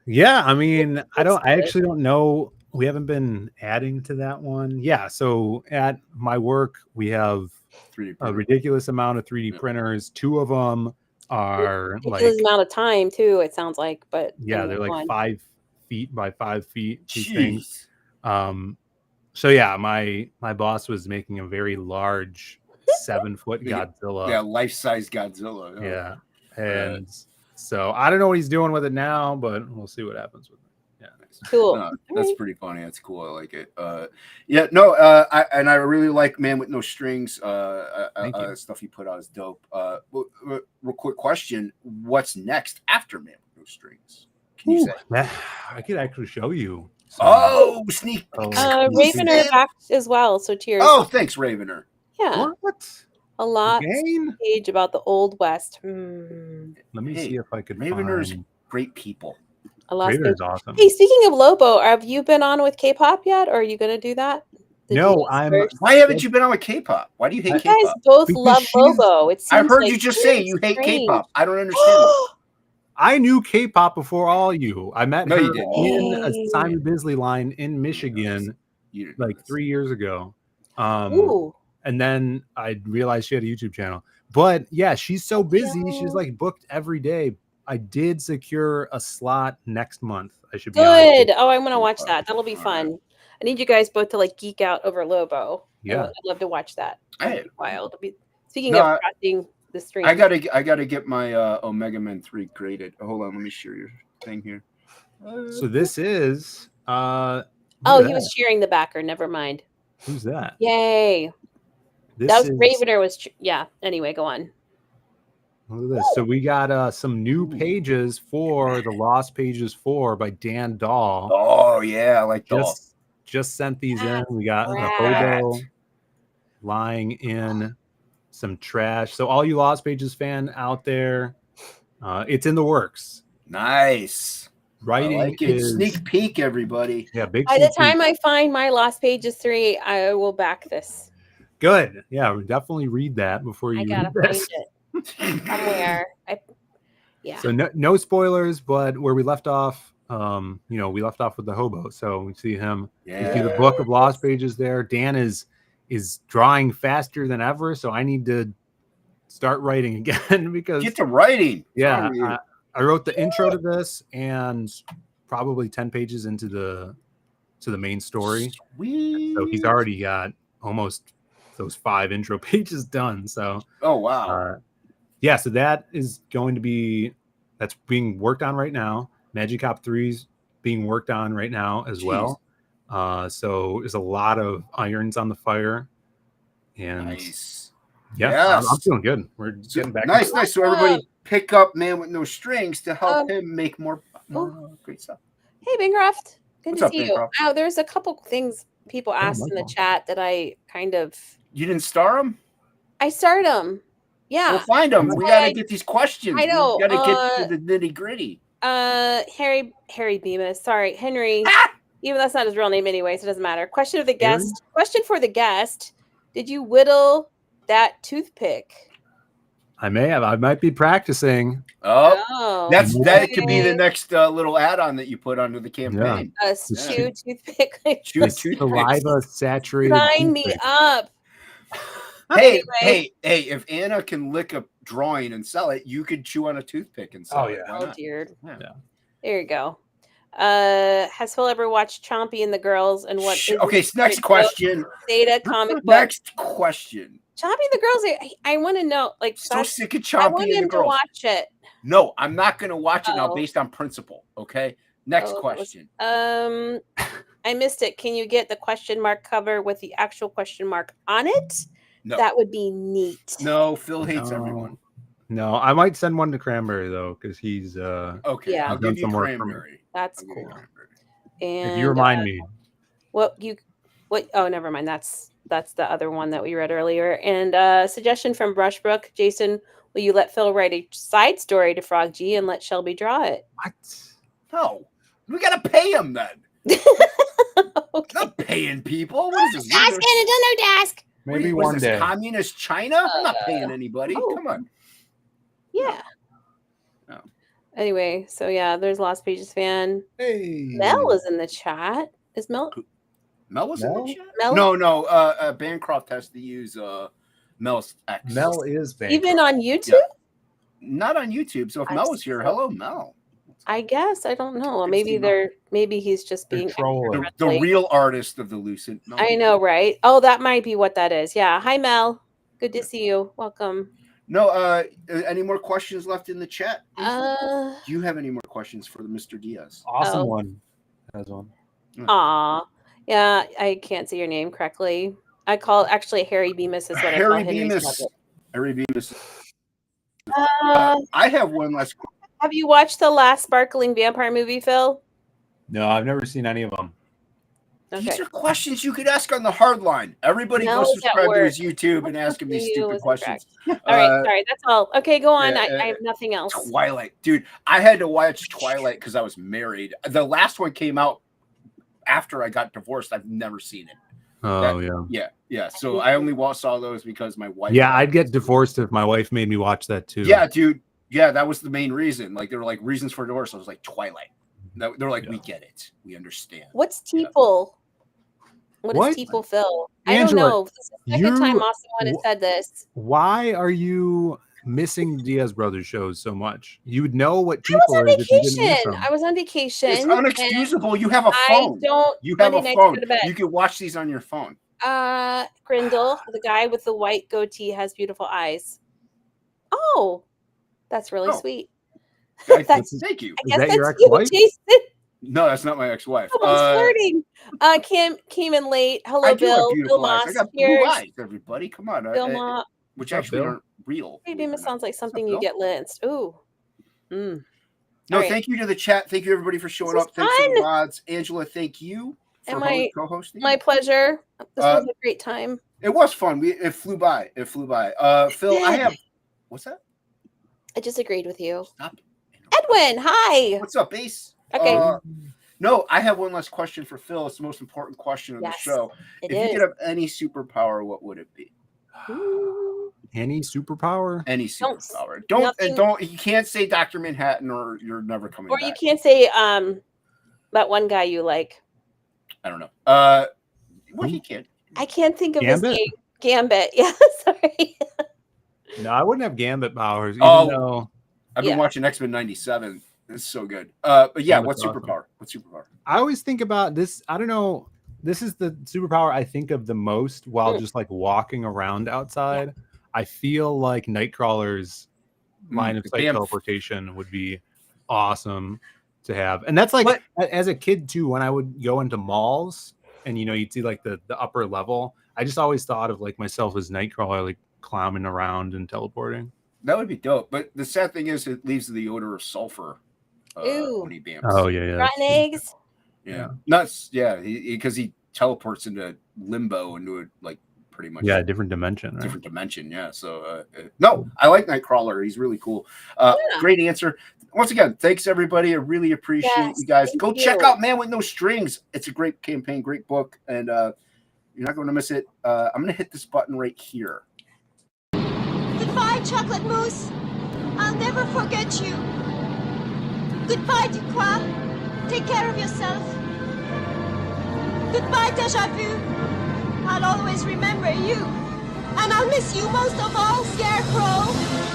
Yeah, I mean, I actually don't know. We haven't been adding to that one. Yeah, so at my work, we have a ridiculous amount of 3D printers. 2 of them are ridiculous amount of time too, it sounds like, but yeah, they're like feet by 5 feet. These things. Jeez. So yeah, my boss was making a very large 7-foot Godzilla. Yeah, life-size Godzilla. Yeah. And so I don't know what he's doing with it now, but we'll see what happens with it. Yeah. Cool. No, All that's right. pretty funny. That's cool. I like it. I really like Man with No Strings. Thank you. Stuff he put out is dope. Real quick question: what's next after Man with No Strings? Can you say? I could actually show you. Oh, sneak! Ravener back as well. So cheers. Oh, thanks, Ravener. Yeah. What? A lot Again? page about the Old West. Let me see if I could Ravener's find. great people. A lot. Ravener's awesome. Hey, speaking of Lobo, have you been on with K-pop yet, or are you going to do that? No, I'm. Why haven't you been on with K-pop? Why do you hate You guys K-pop? both Because love Lobo. It seems I've heard like you just really say you hate strange. K-pop. I don't understand. I knew K-pop before all you. I met No, her you didn't. in a Hey. Simon Bisley line in Michigan You didn't like 3 years ago. Ooh. And then I realized she had a YouTube channel. But yeah, she's so busy. She's like booked every day. I did secure a slot next month. I should be on. Good. Oh, I'm going to watch that. That'll be fun. I need you guys both to like geek out over Lobo. Yeah. I'd love to watch that. That'd be wild. It'll be, speaking No, of crossing the stream. I gotta get my Omega Man 3 graded. Hold on, let me share your thing here. So this is Oh, he was cheering the backer. Never mind. Who's that? Yay. This That was is Ravener was yeah. Anyway, go on. Look at this. So we got some new pages for the Lost Pages 4 by Dan Dahl. Oh yeah, I like Dahl. Just sent these in. We got the rad. hobo lying in some trash. So all you Lost Pages fan out there, it's in the works. Nice. Writing I like it. is Sneak peek, everybody. yeah, big. By the sneak time peek. I find my Lost Pages 3, I will back this. Good. Yeah, we'll definitely read that before you I gotta read find this. it somewhere. Yeah. So no spoilers, but where we left off, we left off with the hobo. So we see him. Yeah. You see the book of Lost Pages there. Dan is drawing faster than ever, so I need to start writing again because Get to writing. Yeah, I wrote the intro to this and probably 10 pages into the main story. Sweet. So he's already got almost those 5 intro pages done. So oh wow. Yeah, so that is going to be that's being worked on right now. Magicop 3's being worked on right now as well. So there's a lot of irons on the fire. And nice. Yeah, yes. I'm feeling good. We're getting back. Nice. So everybody pick up Man with No Strings to help him make more great stuff. Hey, Bancroft. Good What's to up, see Bancroft? you. There's a couple things people asked in the chat that I kind of. You didn't star them? I starred them. Yeah. We'll find them. We got to get these questions. I know. We got to get to the nitty gritty. Harry Bemis. Sorry, Henry. Even that's not his real name anyway, so it doesn't matter. Question of the guest. Question for the guest. Did you whittle that toothpick? I may have. I might be practicing. Oh, that could be the next little add-on that you put onto the campaign. A chew toothpick. Saliva saturated. Sign me up. Hey, if Anna can lick a drawing and sell it, you could chew on a toothpick and sell it. Oh, dear. Yeah. There you go. Has Phill ever watched Chompy and the Girls? And what? Okay, next question. Data comic book. Next question. Chompy and the Girls. I want to know. Like, so sick of Chompy I want and him the Girls. to watch it. No, I'm not going to watch it now based on principle. Okay. Next question. I missed it. Can you get the question mark cover with the actual question mark on it? No. That would be neat. No, Phill hates everyone. No, I might send one to Cranberry though, because he's okay. Yeah. I'll give you Cranberry. That's cool. And if you remind me. What? Oh, never mind. That's the other one that we read earlier. And suggestion from Brushbrook. Jason, will you let Phill write a side story to Frog G and let Shelby draw it? What? No. We gotta pay him then. Okay. Not paying people. What is this? Ask it, no desk. Maybe one day. Communist China? I'm not paying anybody. Come on. Yeah. No. Anyway, so yeah, there's Lost Pages fan. Hey. Mel is in the chat. Is Mel? Mel was in the chat? Mel? No. Bancroft has to use Mel's X. Mel is Bancroft. Even on YouTube? Yeah. Not on YouTube. So if Mel was here, hello, Mel. I guess I don't know. It's Maybe he's just They're being trolling. the real artist of the Lucent. I know, right? Oh, that might be what that is. Yeah. Hi, Mel. Good to see you. Welcome. No, any more questions left in the chat? Do you have any more questions for Mr. Diaz? Awesome Oh. one. Has one. Aw. Yeah, I can't say your name correctly. I call actually Harry Bemis is what I call Harry Henry's Bemis. mother. Harry Bemis. I have one last. Have you watched the last sparkling vampire movie, Phil? No, I've never seen any of them. Okay. These are questions you could ask on the hard line. Everybody Mel go is at subscribe to work. his YouTube and ask him these You stupid is questions. All right, sorry, that's all. Okay, go on. Yeah, I have nothing else. Twilight, dude. I had to watch Twilight because I was married. The last one came out after I got divorced. I've never seen it. Oh, Yeah. So I only saw those because my wife. Yeah, I'd get divorced if my wife made me watch that too. Yeah, dude. Yeah, that was the main reason. Like, they were like reasons for divorce. I was like, Twilight. They're like, we get it. We understand. What's Teeple? What is Teeple, Phil? I don't know. This is the second time Austin has said this. Why are you missing Diaz Brothers shows so much? You would know what I was on Teeple is if you didn't miss vacation. them. I was on vacation. It's unexcusable. You have a phone. You have Monday a nights I go phone. to bed. You can watch these on your phone. Grindle, the guy with the white goatee, has beautiful eyes. Oh, that's really sweet. Thank you. I guess that's you, Jason. No, that's not my ex-wife. Someone's flirting. Kim came in late. Hello, I do have Bill. beautiful Bill eyes. Moss. I got blue Cheers. eyes, everybody. Come on. Bill Moss. Which actually aren't real. Maybe it sounds like something you get lanced. Ooh. No, right. Thank you to the chat. Thank you, everybody, for showing up. Thanks to the mods. Angela, thank you for co-hosting. My pleasure. This was a great time. It was fun. It flew by. Phil, I have... What's that? I just agreed with you. Stop. Edwin, hi. What's up, Ace? Okay. No, I have one last question for Phil. It's the most important question of the show. If you could have any superpower, what would it be? Any superpower? Any superpower. Don't. You can't say Dr. Manhattan, or you're never coming back. Or you can't say that one guy you like. I don't know. Well, he can. I can't think of Gambit? his name. Gambit. Yeah, sorry. No, I wouldn't have Gambit powers. I've been watching X-Men '97. It's so good. But yeah, what superpower? What superpower? I always think about this. I don't know. This is the superpower I think of the most while just like walking around outside. Yeah. I feel like Nightcrawler's line of sight teleportation would be awesome to have. And that's like, as a kid too, when I would go into malls and, you'd see like the upper level, I just always thought of like myself as Nightcrawler, like clowning around and teleporting. That would be dope. But the sad thing is it leaves the odor of sulfur when he bamps. Oh, yeah. Rotten eggs. Yeah. Nuts. Yeah. Because he teleports into limbo, into a, like, pretty much a different dimension. Right? Different dimension. Yeah. So, no, I like Nightcrawler. He's really cool. Great answer. Once again, thanks, everybody. I really appreciate you guys. Go check out Man with No Strings. It's a great campaign, great book, and you're not going to miss it. I'm going to hit this button right here. Goodbye, chocolate mousse. I'll never forget you. Goodbye, Ducroix. Take care of yourself. Goodbye, Déjà Vu. I'll always remember you. And I'll miss you most of all, Scarecrow.